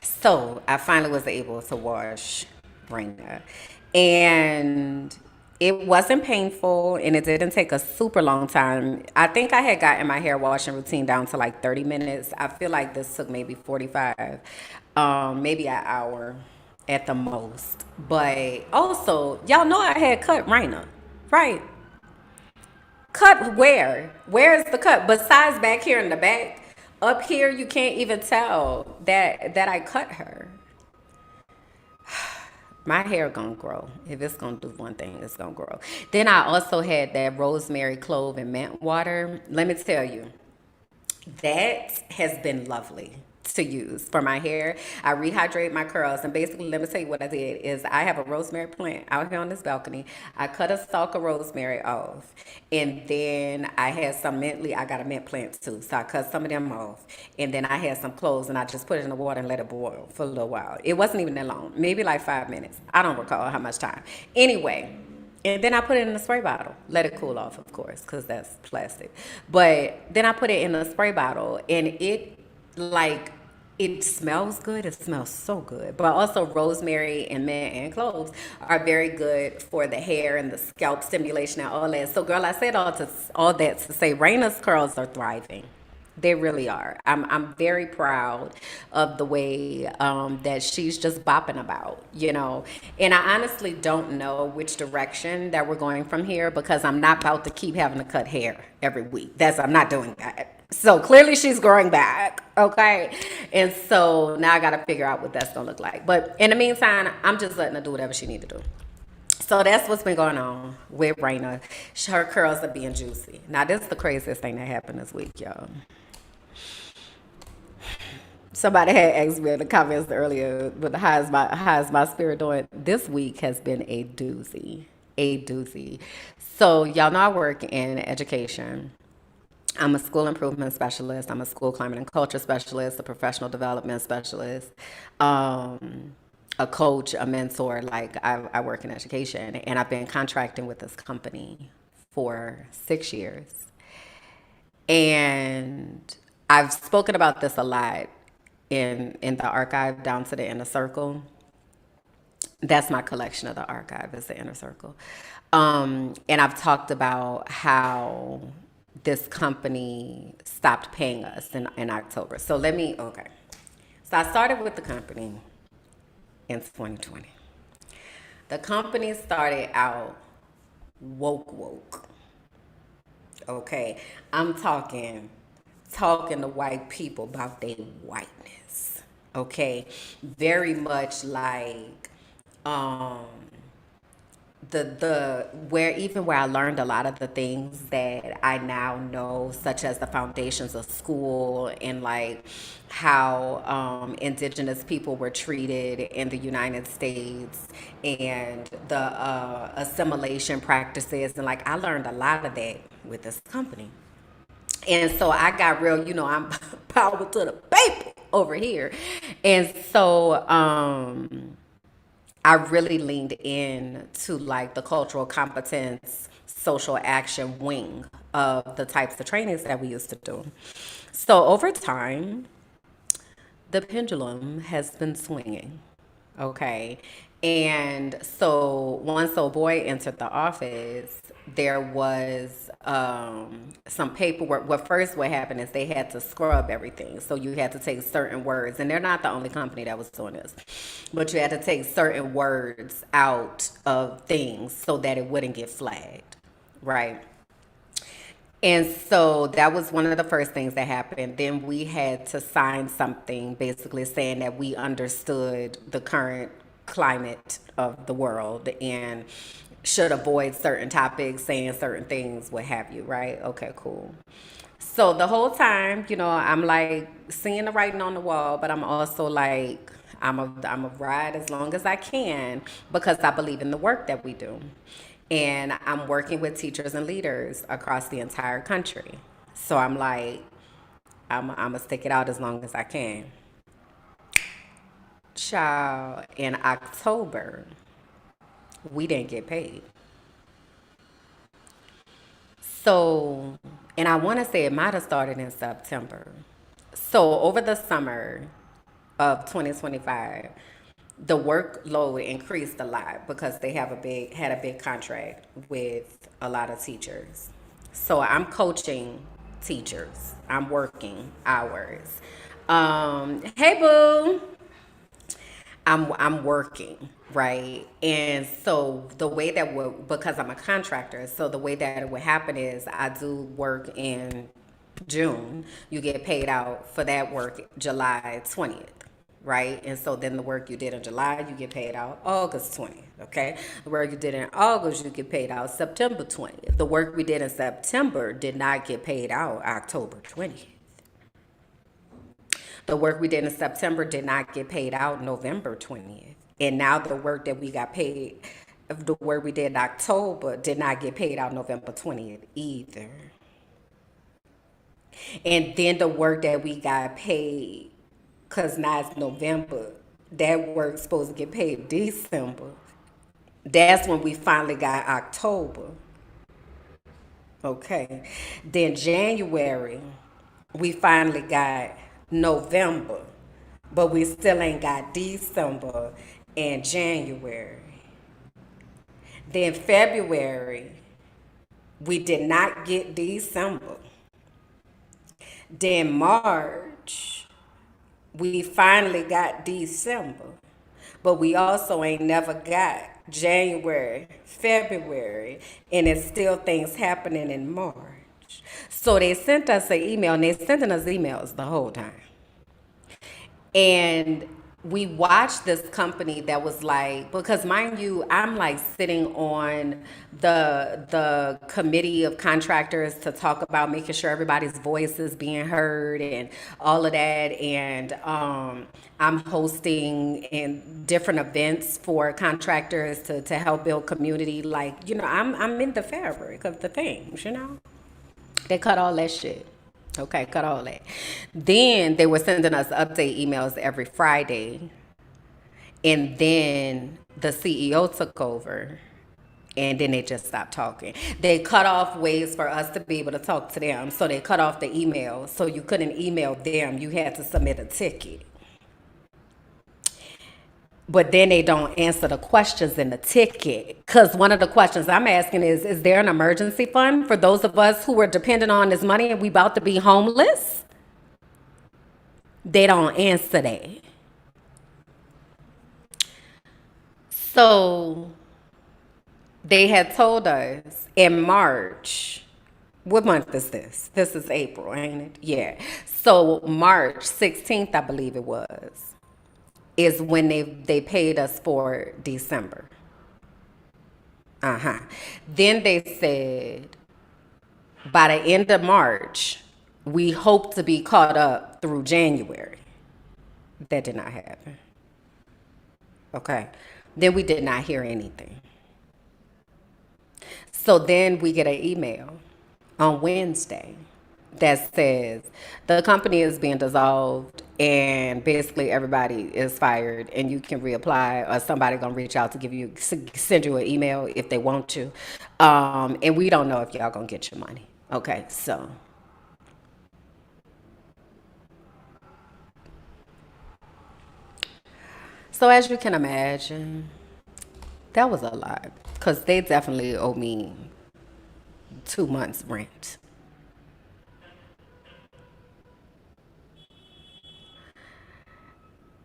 So I finally was able to wash Reina, and it wasn't painful, and it didn't take a super long time. I think I had gotten my hair washing routine down to like 30 minutes. I feel like this took maybe 45, maybe an hour at the most. But also, y'all know I had cut Reina, right? Cut where? Where is the cut? Besides back here in the back, up here you can't even tell that I cut her. My hair gonna grow. If it's gonna do one thing, it's gonna grow. Then I also had that rosemary, clove, and mint water. Let me tell you, that has been lovely to use for my hair. I rehydrate my curls, and basically, let me tell you what I did is I have a rosemary plant out here on this balcony. I cut a stalk of rosemary off, and then I had some mint leaf. I got a mint plant too, so I cut some of them off, and then I had some cloves, and I just put it in the water and let it boil for a little while. It wasn't even that long, maybe like 5 minutes. I don't recall how much time. Anyway. And then I put it in a spray bottle. Let it cool off, of course, because that's plastic. But then I put it in a spray bottle, and it smells good. It smells so good. But also rosemary and mint and cloves are very good for the hair and the scalp stimulation and all that. So, girl, I said all that to say Raina's curls are thriving. They really are. I'm very proud of the way that she's just bopping about, you know. And I honestly don't know which direction that we're going from here, because I'm not about to keep having to cut hair every week. I'm not doing that. So clearly she's growing back, okay? And so now I got to figure out what that's going to look like. But in the meantime, I'm just letting her do whatever she needs to do. So that's what's been going on with Reina. Her curls are being juicy. Now, this is the craziest thing that happened this week, y'all. Somebody had asked me in the comments earlier, but how is my spirit doing? This week has been a doozy, a doozy. So y'all know I work in education. I'm a school improvement specialist. I'm a school climate and culture specialist, a professional development specialist, a coach, a mentor. Like I work in education, and I've been contracting with this company for 6 years. And I've spoken about this a lot in the archive, Down to the Inner Circle. That's my collection of the archive, is the Inner Circle. And I've talked about how this company stopped paying us in October. So okay. So I started with the company in 2020. The company started out woke. Okay. I'm talking to white people about their whiteness, okay? Very much like where I learned a lot of the things that I now know, such as the foundations of school and like how indigenous people were treated in the United States and the assimilation practices, and like I learned a lot of that with this company. And so I got real, I'm power to the people over here. And so I really leaned in to like the cultural competence, social action wing of the types of trainings that we used to do. So over time, the pendulum has been swinging. Okay. And so once old boy entered the office, there was some paperwork. Well, first, what happened is they had to scrub everything. So you had to take certain words, and they're not the only company that was doing this, but you had to take certain words out of things so that it wouldn't get flagged. Right. And so that was one of the first things that happened. Then we had to sign something basically saying that we understood the current climate of the world and should avoid certain topics, saying certain things, what have you, right? Okay, cool. So the whole time, I'm like seeing the writing on the wall, but I'm also like, I'm a ride as long as I can because I believe in the work that we do. And I'm working with teachers and leaders across the entire country. So I'm like, I'm going to stick it out as long as I can. Child, in October, we didn't get paid. So, and I want to say it might have started in September. So over the summer of 2025, the workload increased a lot because they had a big contract with a lot of teachers. So I'm coaching teachers. I'm working hours. Hey boo. I'm working, right? And so the way that would, because I'm a contractor, so the way that it would happen is I do work in June. You get paid out for that work July 20th, right? And so then the work you did in July, you get paid out August 20th, okay? The work you did in August, you get paid out September 20th. The work we did in September did not get paid out October 20th. The work we did in September did not get paid out November 20th. And now the work that we got paid, the work we did in October did not get paid out November 20th either. And then the work that we got paid, because now it's November, that work's supposed to get paid December. That's when we finally got October. Okay. Then January, we finally got November, but we still ain't got December and January. Then February, we did not get December. Then March, we finally got December, but we also ain't never got January, February, and it's still things happening in March. So they sent us an email, and they sending us emails the whole time. And we watched this company that was like, because mind you, I'm like sitting on the committee of contractors to talk about making sure everybody's voice is being heard and all of that. And I'm hosting in different events for contractors to help build community. Like, I'm in the fabric of the things, They cut all that shit. Okay, cut all that. Then they were sending us update emails every Friday. And then the CEO took over. And then they just stopped talking. They cut off ways for us to be able to talk to them. So they cut off the email. So you couldn't email them. You had to submit a ticket. But then they don't answer the questions in the ticket. Because one of the questions I'm asking is there an emergency fund for those of us who are dependent on this money and we about to be homeless? They don't answer that. So they had told us in March, what month is this? This is April, ain't it? Yeah. So March 16th, I believe it was, is when they paid us for December. Then they said by the end of March, we hope to be caught up through January. That did not happen. Okay. Then we did not hear anything. So then we get an email on Wednesday that says the company is being dissolved and basically everybody is fired and you can reapply or somebody gonna reach out to send you an email if they want to. And we don't know if y'all gonna get your money. Okay, so as you can imagine, that was a lot because they definitely owe me 2 months rent.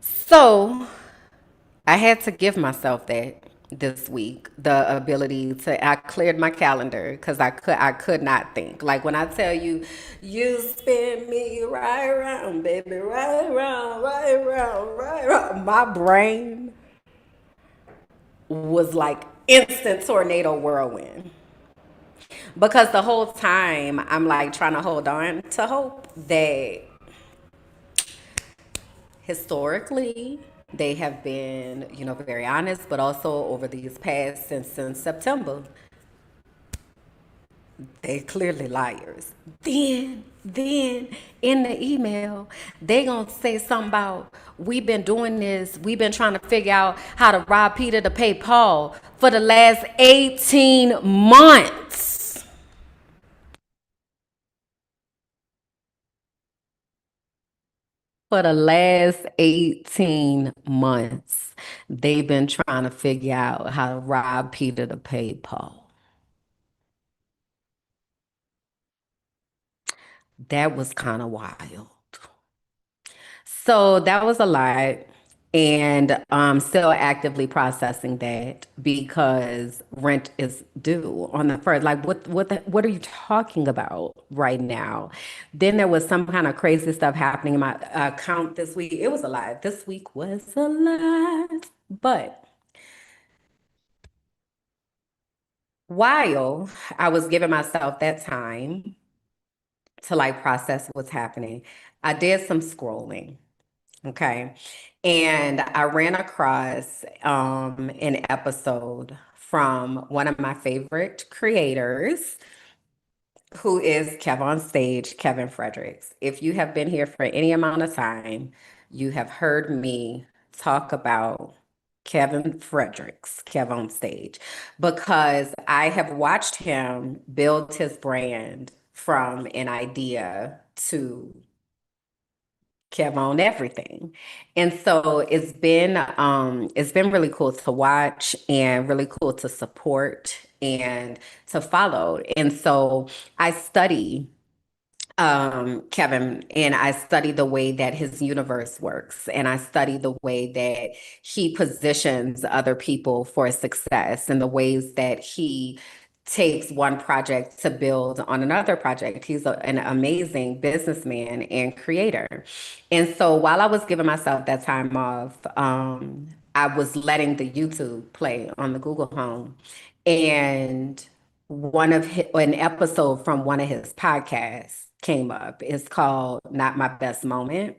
So I had to give myself that this week, the ability to. I cleared my calendar because I could not think. Like when I tell you, you spin me right around, baby, right around, right around, right around. My brain was like instant tornado whirlwind because the whole time I'm like trying to hold on to hope that historically they have been, very honest, but also over these past since September, they clearly liars. Then in the email, they gonna say something about we've been doing this, we've been trying to figure out how to rob Peter to pay Paul for the last 18 months. For the last 18 months, they've been trying to figure out how to rob Peter to pay Paul. That was kind of wild. So that was a lot. And I'm still actively processing that because rent is due on the first. Like, what are you talking about right now? Then there was some kind of crazy stuff happening in my account this week. It was a lot. This week was a lot. But while I was giving myself that time to like process what's happening, I did some scrolling. Okay. And I ran across an episode from one of my favorite creators, who is KevOnStage, Kevin Fredericks. If you have been here for any amount of time, you have heard me talk about Kevin Fredericks, KevOnStage, because I have watched him build his brand from an idea to Kev on everything. And so it's been really cool to watch and really cool to support and to follow. And so I study Kevin, and I study the way that his universe works, and I study the way that he positions other people for success, and the ways that he takes one project to build on another project. He's an amazing businessman and creator. And so while I was giving myself that time off, I was letting the YouTube play on the Google Home, and an episode from one of his podcasts came up. It's called Not My Best Moment.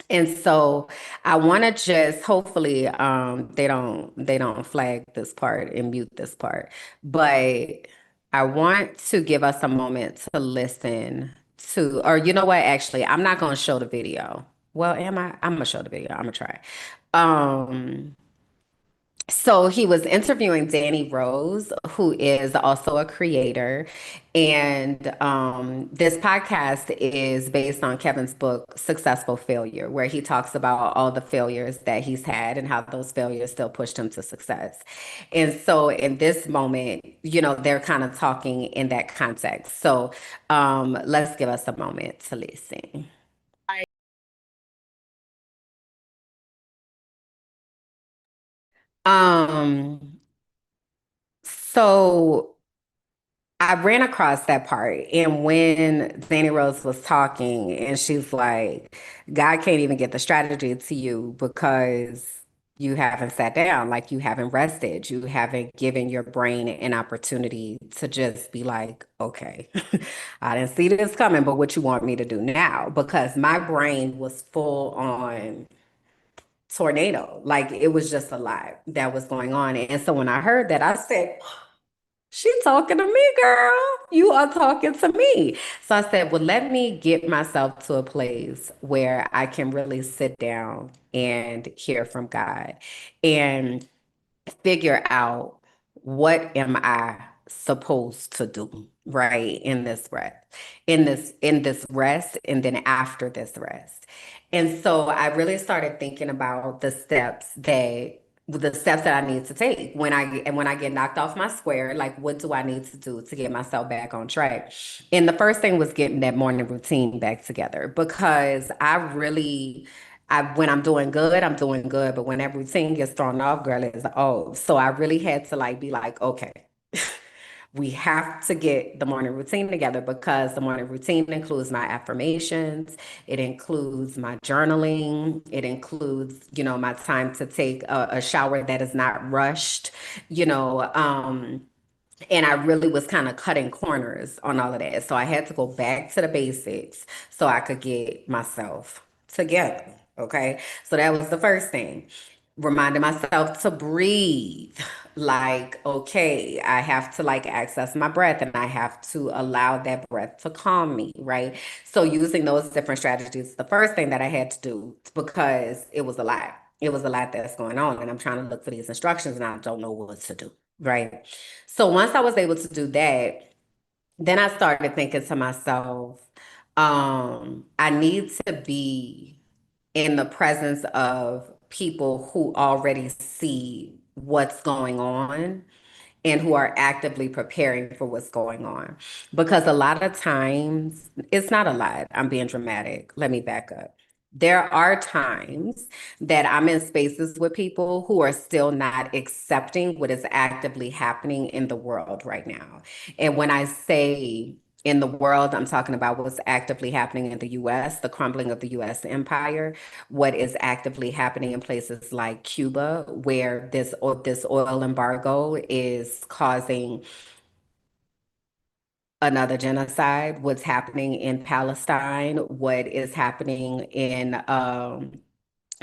And so I want to just hopefully they don't flag this part and mute this part. But I want to give us a moment to listen to, or you know what, actually, I'm not going to show the video. Well, am I? I'm going to show the video. I'm going to try. Um so he was interviewing Danni Rose, who is also a creator. And this podcast is based on Kevin's book, Successful Failure, where he talks about all the failures that he's had and how those failures still pushed him to success. And so in this moment, they're kind of talking in that context. So let's give us a moment to listen. Um, so I ran across that part, and when Danni Rose was talking, and she's like, God can't even get the strategy to you because you haven't sat down, like you haven't rested, you haven't given your brain an opportunity to just be like, okay, I didn't see this coming, but what you want me to do now? Because my brain was full on tornado. Like it was just a lot that was going on. And so when I heard that, I said, She talking to me, girl. You are talking to me. So I said, well, let me get myself to a place where I can really sit down and hear from God and figure out what am I supposed to do, right, in this rest, in this rest, and then after this rest. And so I really started thinking about the steps that I need to take when I get knocked off my square, like what do I need to do to get myself back on track? And the first thing was getting that morning routine back together because when I'm doing good, I'm doing good. But when that routine gets thrown off, girl, it's off. So I really had to be like, okay, we have to get the morning routine together because the morning routine includes my affirmations. It includes my journaling. It includes, my time to take a shower that is not rushed, you know, and I really was kind of cutting corners on all of that. So I had to go back to the basics so I could get myself together. Okay. So that was the first thing. Reminding myself to breathe. Like, okay, I have to access my breath and I have to allow that breath to calm me. Right. So using those different strategies, the first thing that I had to do because it was a lot. It was a lot that's going on. And I'm trying to look for these instructions and I don't know what to do. Right. So once I was able to do that, then I started thinking to myself, I need to be in the presence of people who already see what's going on and who are actively preparing for what's going on. Because a lot of times, it's not a lot, I'm being dramatic. Let me back up. There are times that I'm in spaces with people who are still not accepting what is actively happening in the world right now. And when I say in the world, I'm talking about what's actively happening in the US, the crumbling of the US empire, what is actively happening in places like Cuba, where this oil embargo is causing another genocide, what's happening in Palestine, what is happening in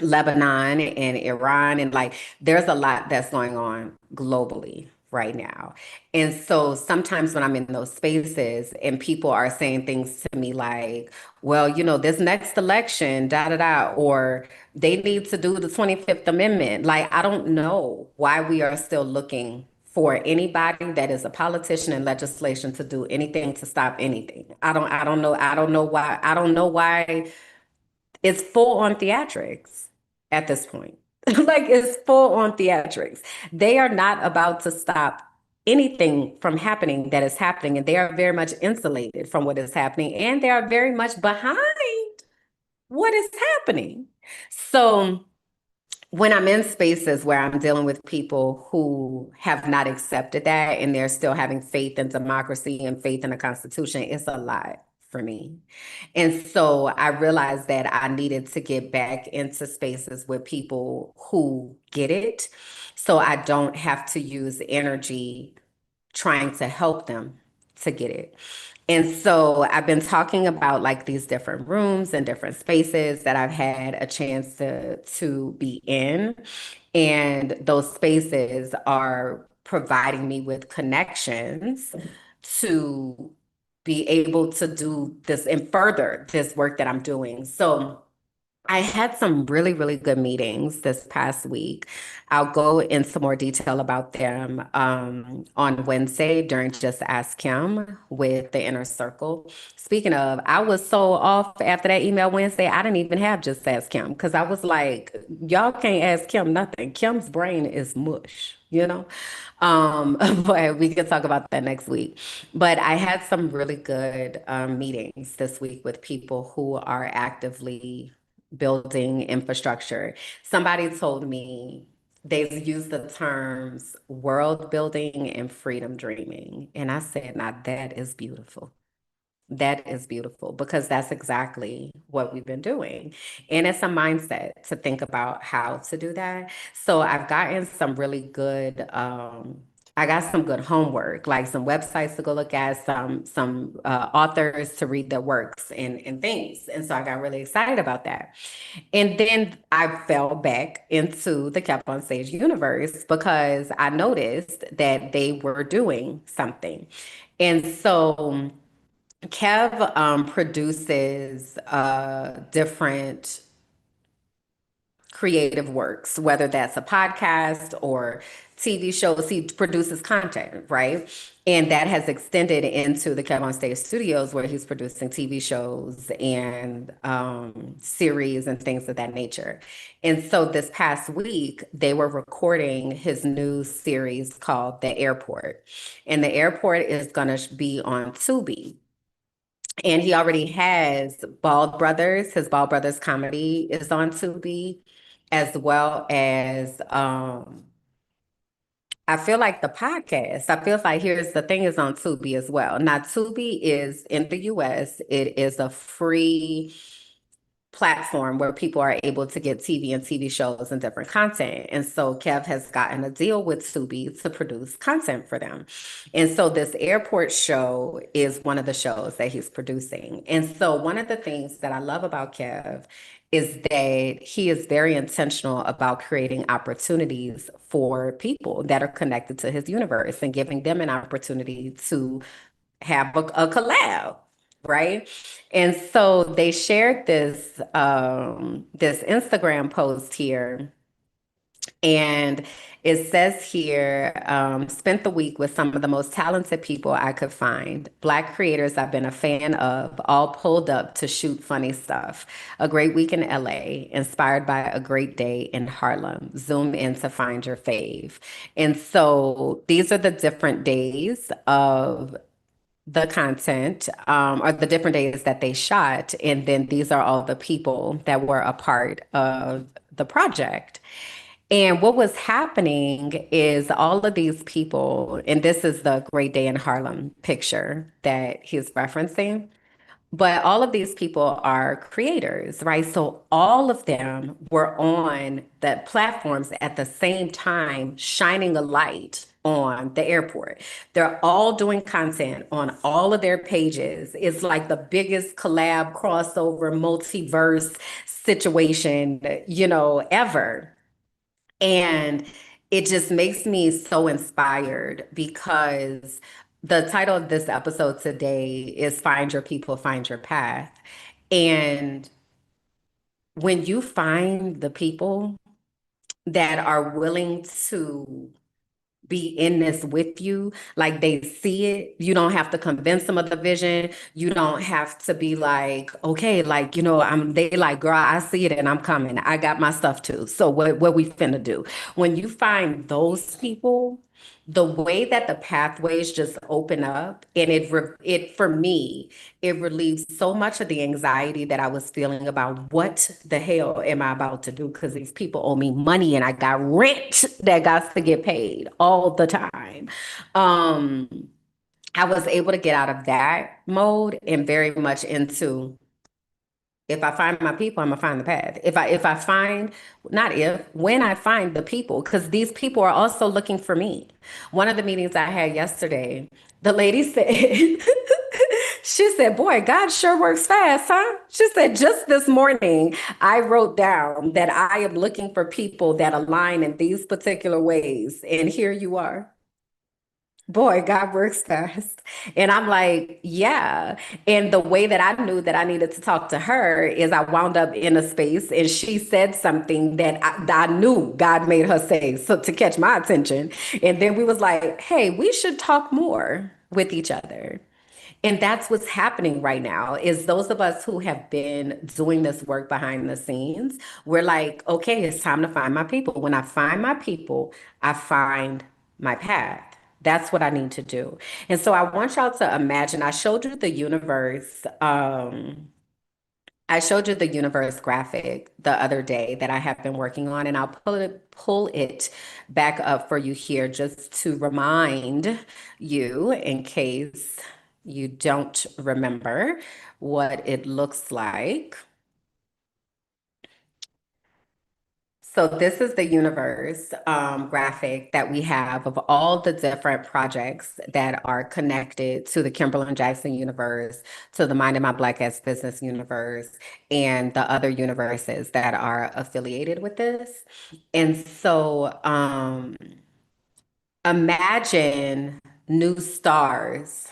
Lebanon and Iran. And there's a lot that's going on globally right now. And so sometimes when I'm in those spaces and people are saying things to me like, well, this next election, da da da, or they need to do the 25th Amendment. I don't know why we are still looking for anybody that is a politician in legislation to do anything to stop anything. I don't know why it's full on theatrics at this point. It's full on theatrics. They are not about to stop anything from happening that is happening, and they are very much insulated from what is happening, and they are very much behind what is happening. So when I'm in spaces where I'm dealing with people who have not accepted that and they're still having faith in democracy and faith in the Constitution, it's a lot for me. And so I realized that I needed to get back into spaces with people who get it so I don't have to use energy trying to help them to get it. And so I've been talking about these different rooms and different spaces that I've had a chance to be in. And those spaces are providing me with connections to be able to do this and further this work that I'm doing. So I had some really, really good meetings this past week. I'll go into more detail about them on Wednesday during Just Ask Kim with the Inner Circle. Speaking of, I was so off after that email Wednesday, I didn't even have Just Ask Kim because I was like, y'all can't ask Kim nothing. Kim's brain is mush, but we can talk about that next week. But I had some really good meetings this week with people who are actively building infrastructure. Somebody told me they've used the terms world building and freedom dreaming. And I said, now that is beautiful. That is beautiful because that's exactly what we've been doing. And it's a mindset to think about how to do that. So I've gotten some really good I got some good homework, like some websites to go look at, some authors to read their works and things. And so I got really excited about that. And then I fell back into the KevOnStage universe because I noticed that they were doing something. And so Kev produces different creative works, whether that's a podcast or TV shows. He produces content, right? And that has extended into the KevOnStage studios where he's producing TV shows and series and things of that nature. And so this past week, they were recording his new series called The Airport. And The Airport is going to be on Tubi. And he already has Bald Brothers. His Bald Brothers comedy is on Tubi, as well as I feel like the podcast. I feel like Here's the Thing is on Tubi as well. Now, Tubi is in the US, it is a free platform where people are able to get TV and TV shows and different content. And so Kev has gotten a deal with Tubi to produce content for them. And so this airport show is one of the shows that he's producing. And so one of the things that I love about Kev is that he is very intentional about creating opportunities for people that are connected to his universe and giving them an opportunity to have a collab, right? And so they shared this Instagram post here, and it says here, spent the week with some of the most talented people I could find. Black creators I've been a fan of, all pulled up to shoot funny stuff. A great week in LA, inspired by a great day in Harlem. Zoom in to find your fave. And so these are the different days of the content, or the different days that they shot. And then these are all the people that were a part of the project. And what was happening is all of these people, and this is the Great Day in Harlem picture that he's referencing. But all of these people are creators, right? So all of them were on the platforms at the same time, shining a light on the airport. They're all doing content on all of their pages. It's like the biggest collab crossover multiverse situation, ever. And it just makes me so inspired because the title of this episode today is Find Your People, Find Your Path. And when you find the people that are willing to be in this with you, like they see it, you don't have to convince them of the vision. You don't have to be like, okay, like, they like, girl, I see it and I'm coming. I got my stuff too. So what we finna do? When you find those people, the way that the pathways just open up, and it for me, it relieves so much of the anxiety that I was feeling about what the hell am I about to do, because these people owe me money and I got rent that got to get paid all the time. I was able to get out of that mode and very much into, if I find my people, I'm gonna find the path. If I find, not if, when I find the people, because these people are also looking for me. One of the meetings I had yesterday, the lady said, she said, boy, God sure works fast, huh? She said, just this morning, I wrote down that I am looking for people that align in these particular ways. And here you are. Boy, God works fast. And I'm like, yeah. And the way that I knew that I needed to talk to her is I wound up in a space and she said something that I knew God made her say, so to catch my attention. And then we was like, hey, we should talk more with each other. And that's what's happening right now is those of us who have been doing this work behind the scenes, we're like, okay, it's time to find my people. When I find my people, I find my path. That's what I need to do. And so I want y'all to imagine, I showed you the universe graphic the other day that I have been working on, and I'll pull it back up for you here just to remind you in case you don't remember what it looks like. So this is the universe graphic that we have of all the different projects that are connected to the Kimberly Jackson universe, to the Minding My Black Ass Business universe, and the other universes that are affiliated with this. And so imagine new stars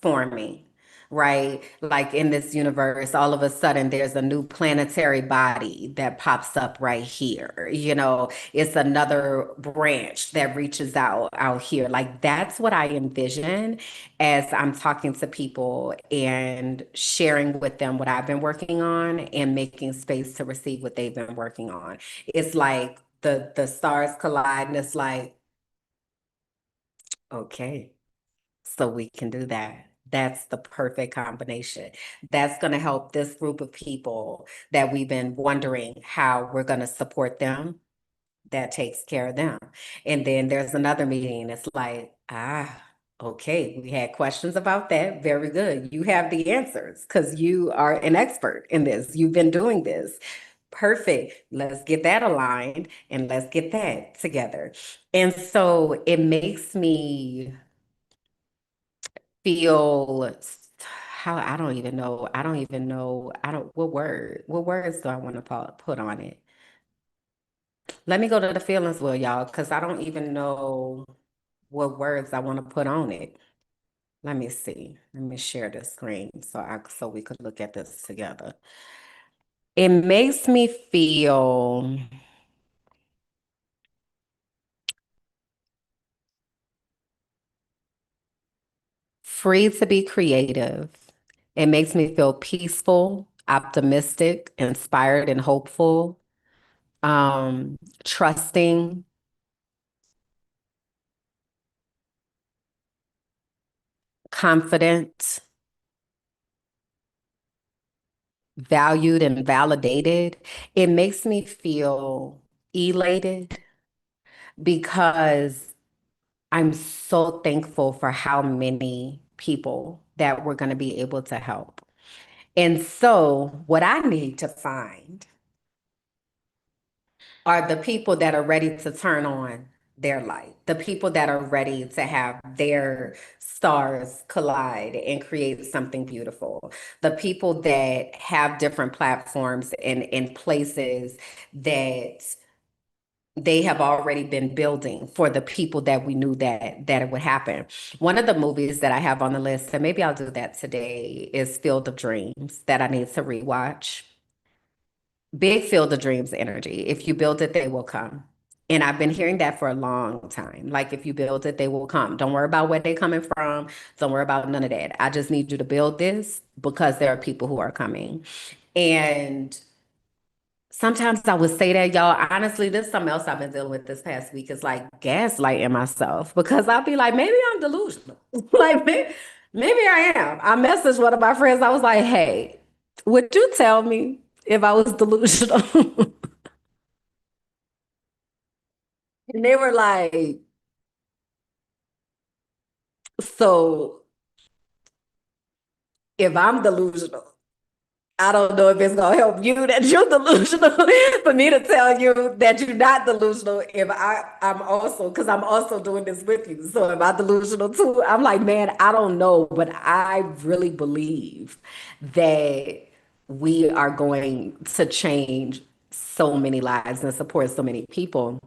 forming, right? Like in this universe, all of a sudden there's a new planetary body that pops up right here. You know, it's another branch that reaches out here. Like that's what I envision as I'm talking to people and sharing with them what I've been working on and making space to receive what they've been working on. It's like the stars collide and it's like, okay. So we can do that. That's the perfect combination. That's going to help this group of people that we've been wondering how we're going to support them. That takes care of them. And then there's another meeting. It's like, okay, we had questions about that. Very good. You have the answers because you are an expert in this. You've been doing this. Perfect. Let's get that aligned and let's get that together. And so it makes me feel how I don't what words do I want to put on it? Let me go to the feelings wheel, y'all, because I don't even know what words I want to put on it. Let me see. Let me share the screen so we could look at this together. It makes me feel free to be creative. It makes me feel peaceful, optimistic, inspired, and hopeful. Trusting, confident, valued, and validated. It makes me feel elated because I'm so thankful for how many people that we're going to be able to help. And so, what I need to find are the people that are ready to turn on their light, the people that are ready to have their stars collide and create something beautiful, the people that have different platforms and places that they have already been building for the people that we knew that it would happen. One of the movies that I have on the list, and maybe I'll do that today, is Field of Dreams that I need to rewatch. Big Field of Dreams energy. If you build it, they will come. And I've been hearing that for a long time. Like, if you build it, they will come. Don't worry about where they're coming from. Don't worry about none of that. I just need you to build this because there are people who are coming. And sometimes I would say that, y'all. Honestly, this is something else I've been dealing with this past week is like gaslighting myself because I'll be like, maybe I'm delusional. Like, maybe I am. I messaged one of my friends. I was like, hey, would you tell me if I was delusional? And they were like, so if I'm delusional, I don't know if it's gonna help you that you're delusional for me to tell you that you're not delusional if I'm also because I'm also doing this with you. So am I delusional too? I'm like, man, I don't know, but I really believe that we are going to change so many lives and support so many people.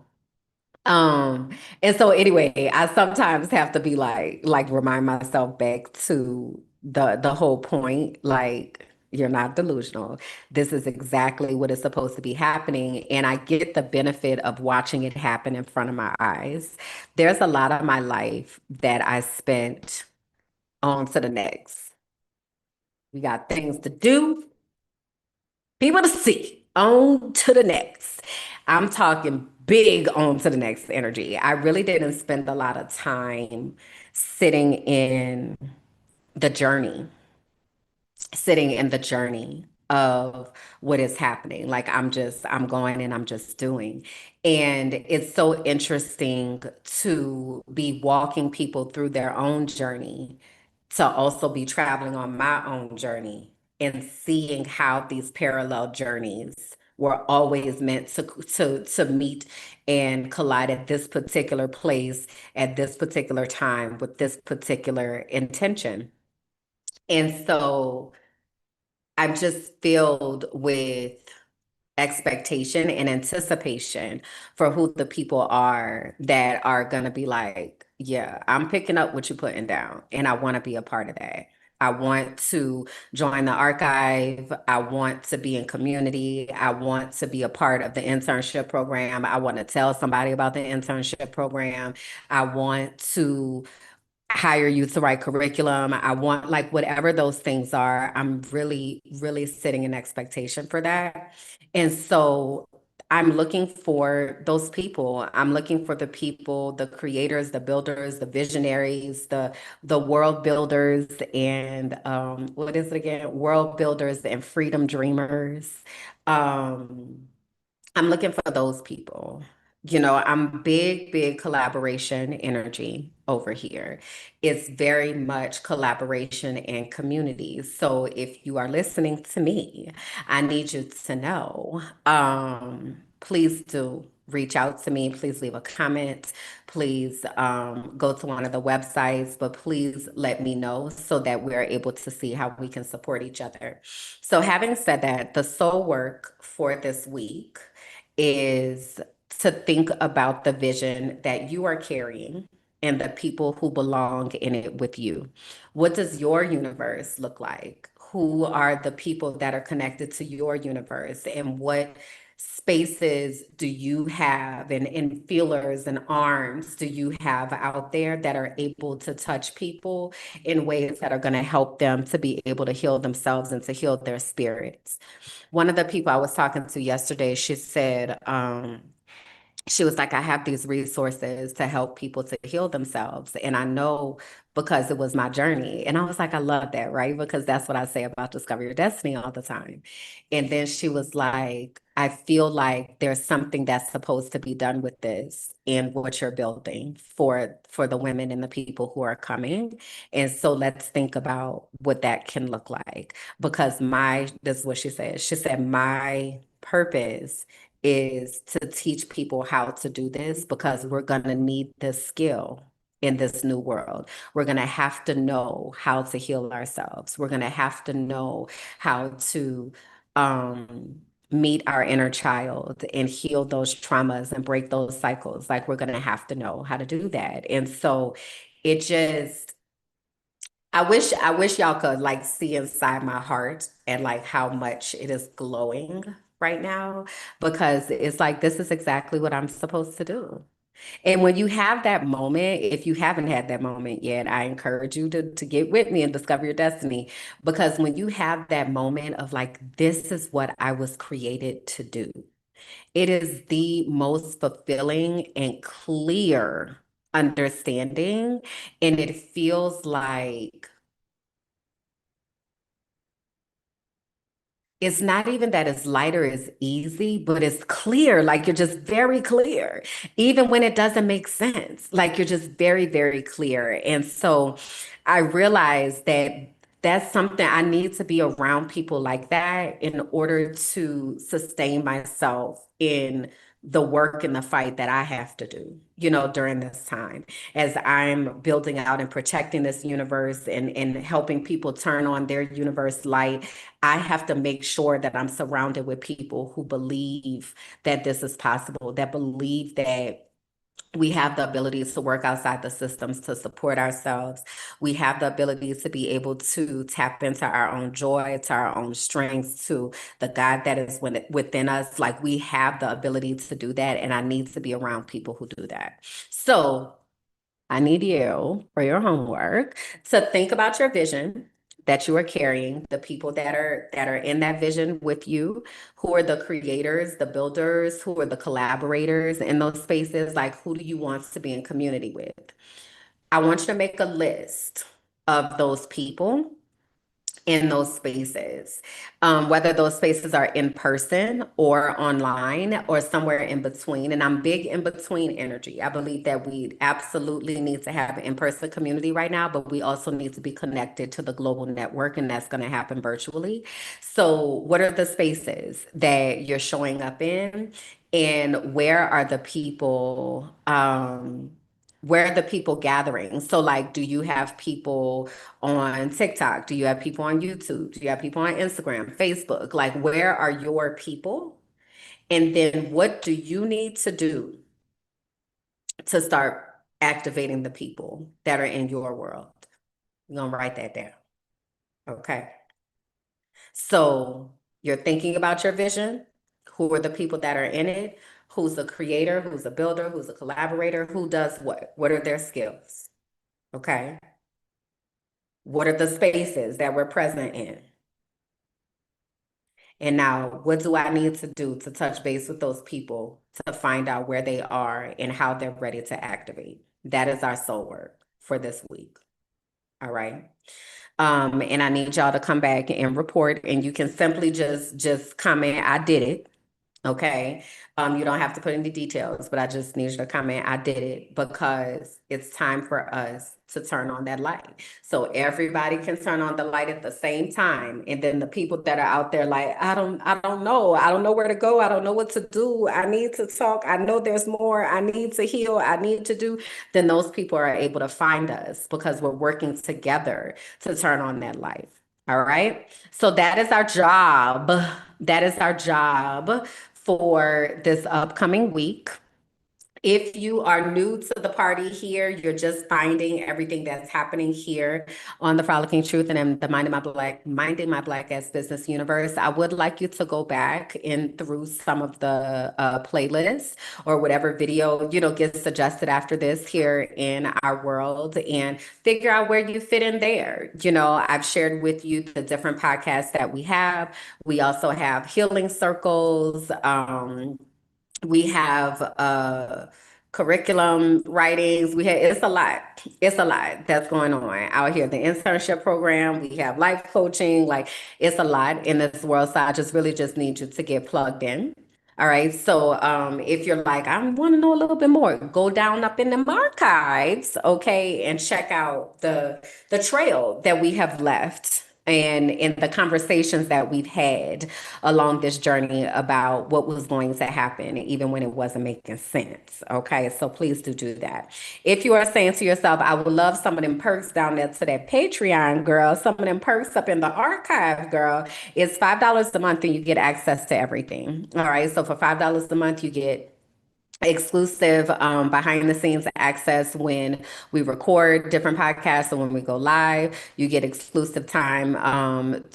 Um, and so anyway, I sometimes have to be like remind myself back to the whole point, like you're not delusional. This is exactly what is supposed to be happening. And I get the benefit of watching it happen in front of my eyes. There's a lot of my life that I spent on to the next. We got things to do, people to see, on to the next. I'm talking big on to the next energy. I really didn't spend a lot of time sitting in the journey, sitting in the journey of what is happening. Like I'm going and I'm just doing. And it's so interesting to be walking people through their own journey, to also be traveling on my own journey and seeing how these parallel journeys were always meant to meet and collide at this particular place at this particular time with this particular intention. And so I'm just filled with expectation and anticipation for who the people are that are going to be like, yeah, I'm picking up what you're putting down, and I want to be a part of that. I want to join the archive. I want to be in community. I want to be a part of the internship program. I want to tell somebody about the internship program. I want to hire you to write curriculum. I want, like, whatever those things are. I'm really, really sitting in expectation for that. And so I'm looking for those people. I'm looking for the people, the creators, the builders, the visionaries, the world builders, and what is it again? World builders and freedom dreamers. Um, I'm looking for those people. You know, I'm big collaboration energy over here. It's very much collaboration and community. So if you are listening to me, I need you to know, please do reach out to me. Please leave a comment. Please go to one of the websites, but please let me know so that we're able to see how we can support each other. So having said that, the soul work for this week is to think about the vision that you are carrying and the people who belong in it with you. What does your universe look like? Who are the people that are connected to your universe? And what spaces do you have and feelers and arms do you have out there that are able to touch people in ways that are going to help them to be able to heal themselves and to heal their spirits? One of the people I was talking to yesterday, she said, she was like, I have these resources to help people to heal themselves. And I know because it was my journey. And I was like, I love that, right? Because that's what I say about Discover Your Destiny all the time. And then she was like, I feel like there's something that's supposed to be done with this and what you're building for the women and the people who are coming. And so let's think about what that can look like. Because this is what she said. She said, my purpose is to teach people how to do this because we're going to need this skill in this new world. We're going to have to know how to heal ourselves. We're going to have to know how to meet our inner child and heal those traumas and break those cycles. Like, we're going to have to know how to do that. And so it just, I wish y'all could like see inside my heart and like how much it is glowing right now, because it's like this is exactly what I'm supposed to do. And when you have that moment, if you haven't had that moment yet, I encourage you to get with me and discover your destiny. Because when you have that moment of like, this is what I was created to do, it is the most fulfilling and clear understanding. And it feels like it's not even that it's lighter, it's easy, but it's clear. Like, you're just very clear, even when it doesn't make sense. Like, you're just very clear. And so I realized that that's something I need to be around people like that in order to sustain myself in the work and the fight that I have to do, you know, during this time as I'm building out and protecting this universe and helping people turn on their universe light. I have to make sure that I'm surrounded with people who believe that this is possible, that believe that we have the ability to work outside the systems to support ourselves. We have the ability to be able to tap into our own joy, to our own strengths, to the God that is within us. Like, we have the ability to do that. And I need to be around people who do that. So I need you, for your homework, to think about your vision that you are carrying, the people that are in that vision with you, who are the creators, the builders, who are the collaborators in those spaces. Like, who do you want to be in community with? I want you to make a list of those people in those spaces, whether those spaces are in person or online or somewhere in between. And I'm big in between energy. I believe that we absolutely need to have an in-person community right now, but we also need to be connected to the global network, and that's going to happen virtually. So what are the spaces that you're showing up in, and where are the people, where are the people gathering? So like, do you have people on TikTok? Do you have people on YouTube? Do you have people on Instagram, Facebook? Like, where are your people? And then what do you need to do to start activating the people that are in your world? You're gonna write that down. Okay. So you're thinking about your vision. Who are the people that are in it? Who's the creator? Who's a builder? Who's a collaborator? Who does what? What are their skills? Okay. What are the spaces that we're present in? And now, what do I need to do to touch base with those people to find out where they are and how they're ready to activate? That is our soul work for this week. All right. And I need y'all to come back and report, and you can simply just comment, I did it. Okay. You don't have to put any details, but I just need you to comment, I did it, because it's time for us to turn on that light. So everybody can turn on the light at the same time. And then the people that are out there like, I don't know. I don't know where to go. I don't know what to do. I need to talk. I know there's more. I need to heal. I need to do. Then those people are able to find us because we're working together to turn on that light. All right. So that is our job. That is our job for this upcoming week. If you are new to the party here, you're just finding everything that's happening here on the Frolicking Truth and the Minding My Black Ass Business universe, I would like you to go back in through some of the playlists or whatever video, gets suggested after this here in our world, and figure out where you fit in there. I've shared with you the different podcasts that we have. We also have healing circles. We have curriculum writings. It's a lot. It's a lot that's going on out here. The internship program, we have life coaching, like it's a lot in this world. So I really just need you to get plugged in. All right. So if you're like, I want to know a little bit more, go down up in the archives, okay, and check out the trail that we have left and in the conversations that we've had along this journey about what was going to happen, even when it wasn't making sense. Okay, so please do that. If you are saying to yourself, I would love some of them perks down there to that Patreon, girl, some of them perks up in the archive, girl, it's $5 a month and you get access to everything. All right, so for $5 a month, you get exclusive behind the scenes access when we record different podcasts, and when we go live you get exclusive time.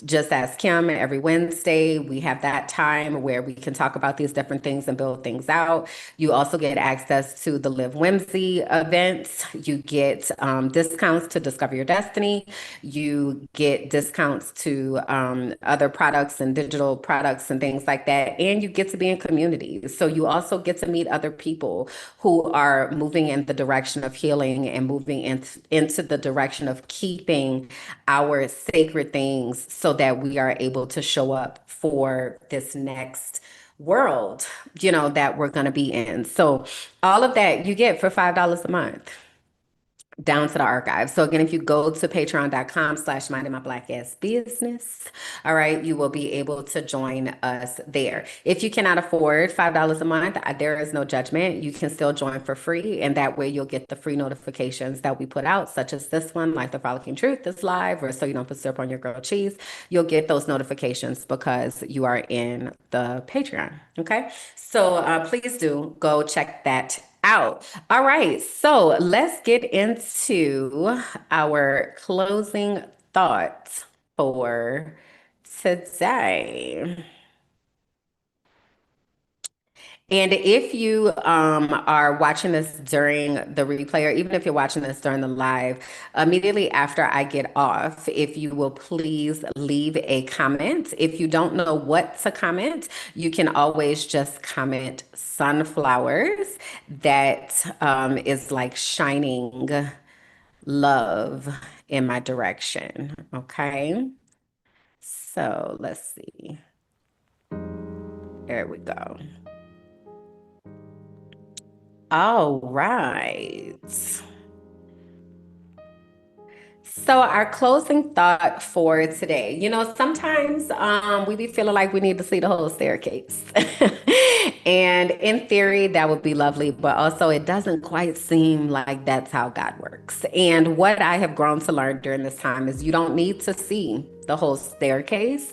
Just ask Kim, every Wednesday we have that time where we can talk about these different things and build things out. You also get access to the Live Whimsy events. You get discounts to Discover Your Destiny. You get discounts to other products and digital products and things like that, and you get to be in community. So you also get to meet other people who are moving in the direction of healing and moving into the direction of keeping our sacred things so that we are able to show up for this next world, that we're going to be in. So all of that you get for $5 a month down to the archive. So again, if you go to patreon.com/minding my black ass business, all right, you will be able to join us there. If you cannot afford $5 a month, there is no judgment. You can still join for free, and that way you'll get the free notifications that we put out, such as this one, like the Frolicking Truth, this live, or so you don't put syrup on your grilled cheese. You'll get those notifications because you are in the Patreon. Okay, so please do go check that out. All right, so let's get into our closing thoughts for today. And if you are watching this during the replay, or even if you're watching this during the live, immediately after I get off, if you will please leave a comment. If you don't know what to comment, you can always just comment sunflowers. That is like shining love in my direction. Okay. So let's see. There we go. All right. So our closing thought for today, sometimes we be feeling like we need to see the whole staircase. And in theory, that would be lovely, but also it doesn't quite seem like that's how God works. And what I have grown to learn during this time is you don't need to see the whole staircase.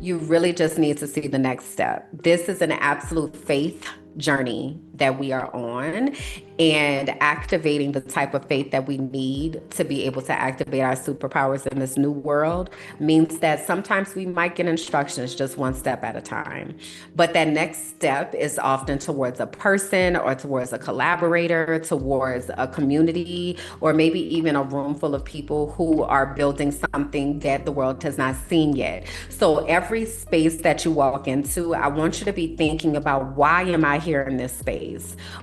You really just need to see the next step. This is an absolute faith journey that we are on, and activating the type of faith that we need to be able to activate our superpowers in this new world means that sometimes we might get instructions just one step at a time. But that next step is often towards a person or towards a collaborator, towards a community, or maybe even a room full of people who are building something that the world has not seen yet. So every space that you walk into, I want you to be thinking about, why am I here in this space?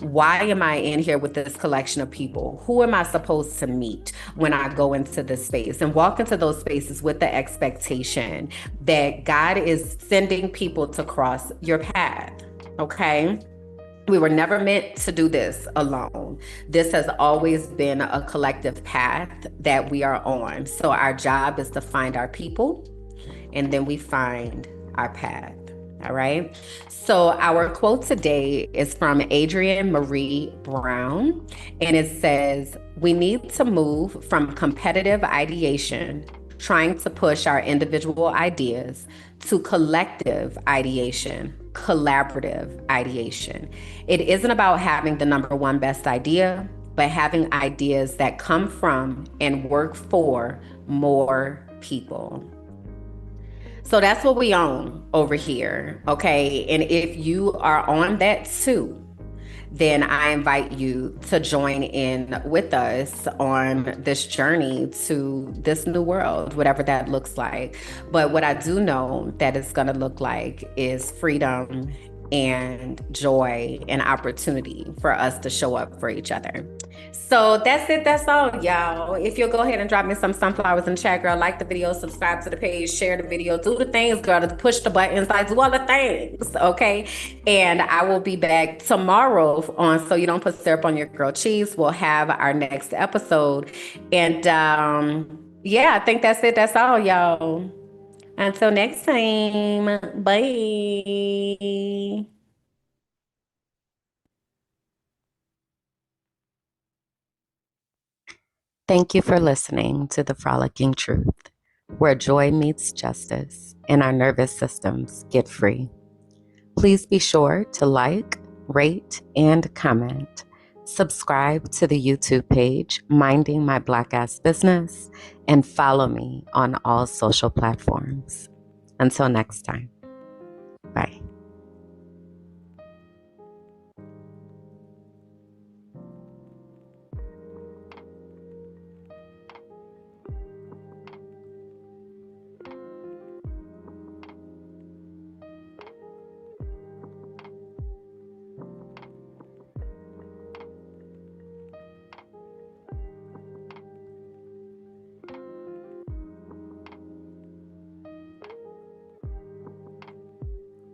Why am I in here with this collection of people? Who am I supposed to meet when I go into this space? And walk into those spaces with the expectation that God is sending people to cross your path, okay? We were never meant to do this alone. This has always been a collective path that we are on. So our job is to find our people, and then we find our path. All right. So our quote today is from Adrienne Marie Brown, and it says, "We need to move from competitive ideation, trying to push our individual ideas, to collective ideation, collaborative ideation. It isn't about having the number one best idea, but having ideas that come from and work for more people." So that's what we own over here, okay? And if you are on that too, then I invite you to join in with us on this journey to this new world, whatever that looks like. But what I do know that it's gonna look like is freedom and joy and opportunity for us to show up for each other. So that's it. That's all, y'all. If you'll go ahead and drop me some sunflowers in the chat, girl, like the video, subscribe to the page, share the video, do the things, girl, to push the buttons, like do all the things, okay? And I will be back tomorrow on So You Don't Put Syrup on Your Grilled Cheese. We'll have our next episode. And yeah, I think that's it. That's all, y'all. Until next time, bye. Thank you for listening to The Frolicking Truth, where joy meets justice and our nervous systems get free. Please be sure to like, rate, and comment. Subscribe to the YouTube page, Minding My Black Ass Business, and follow me on all social platforms. Until next time, bye.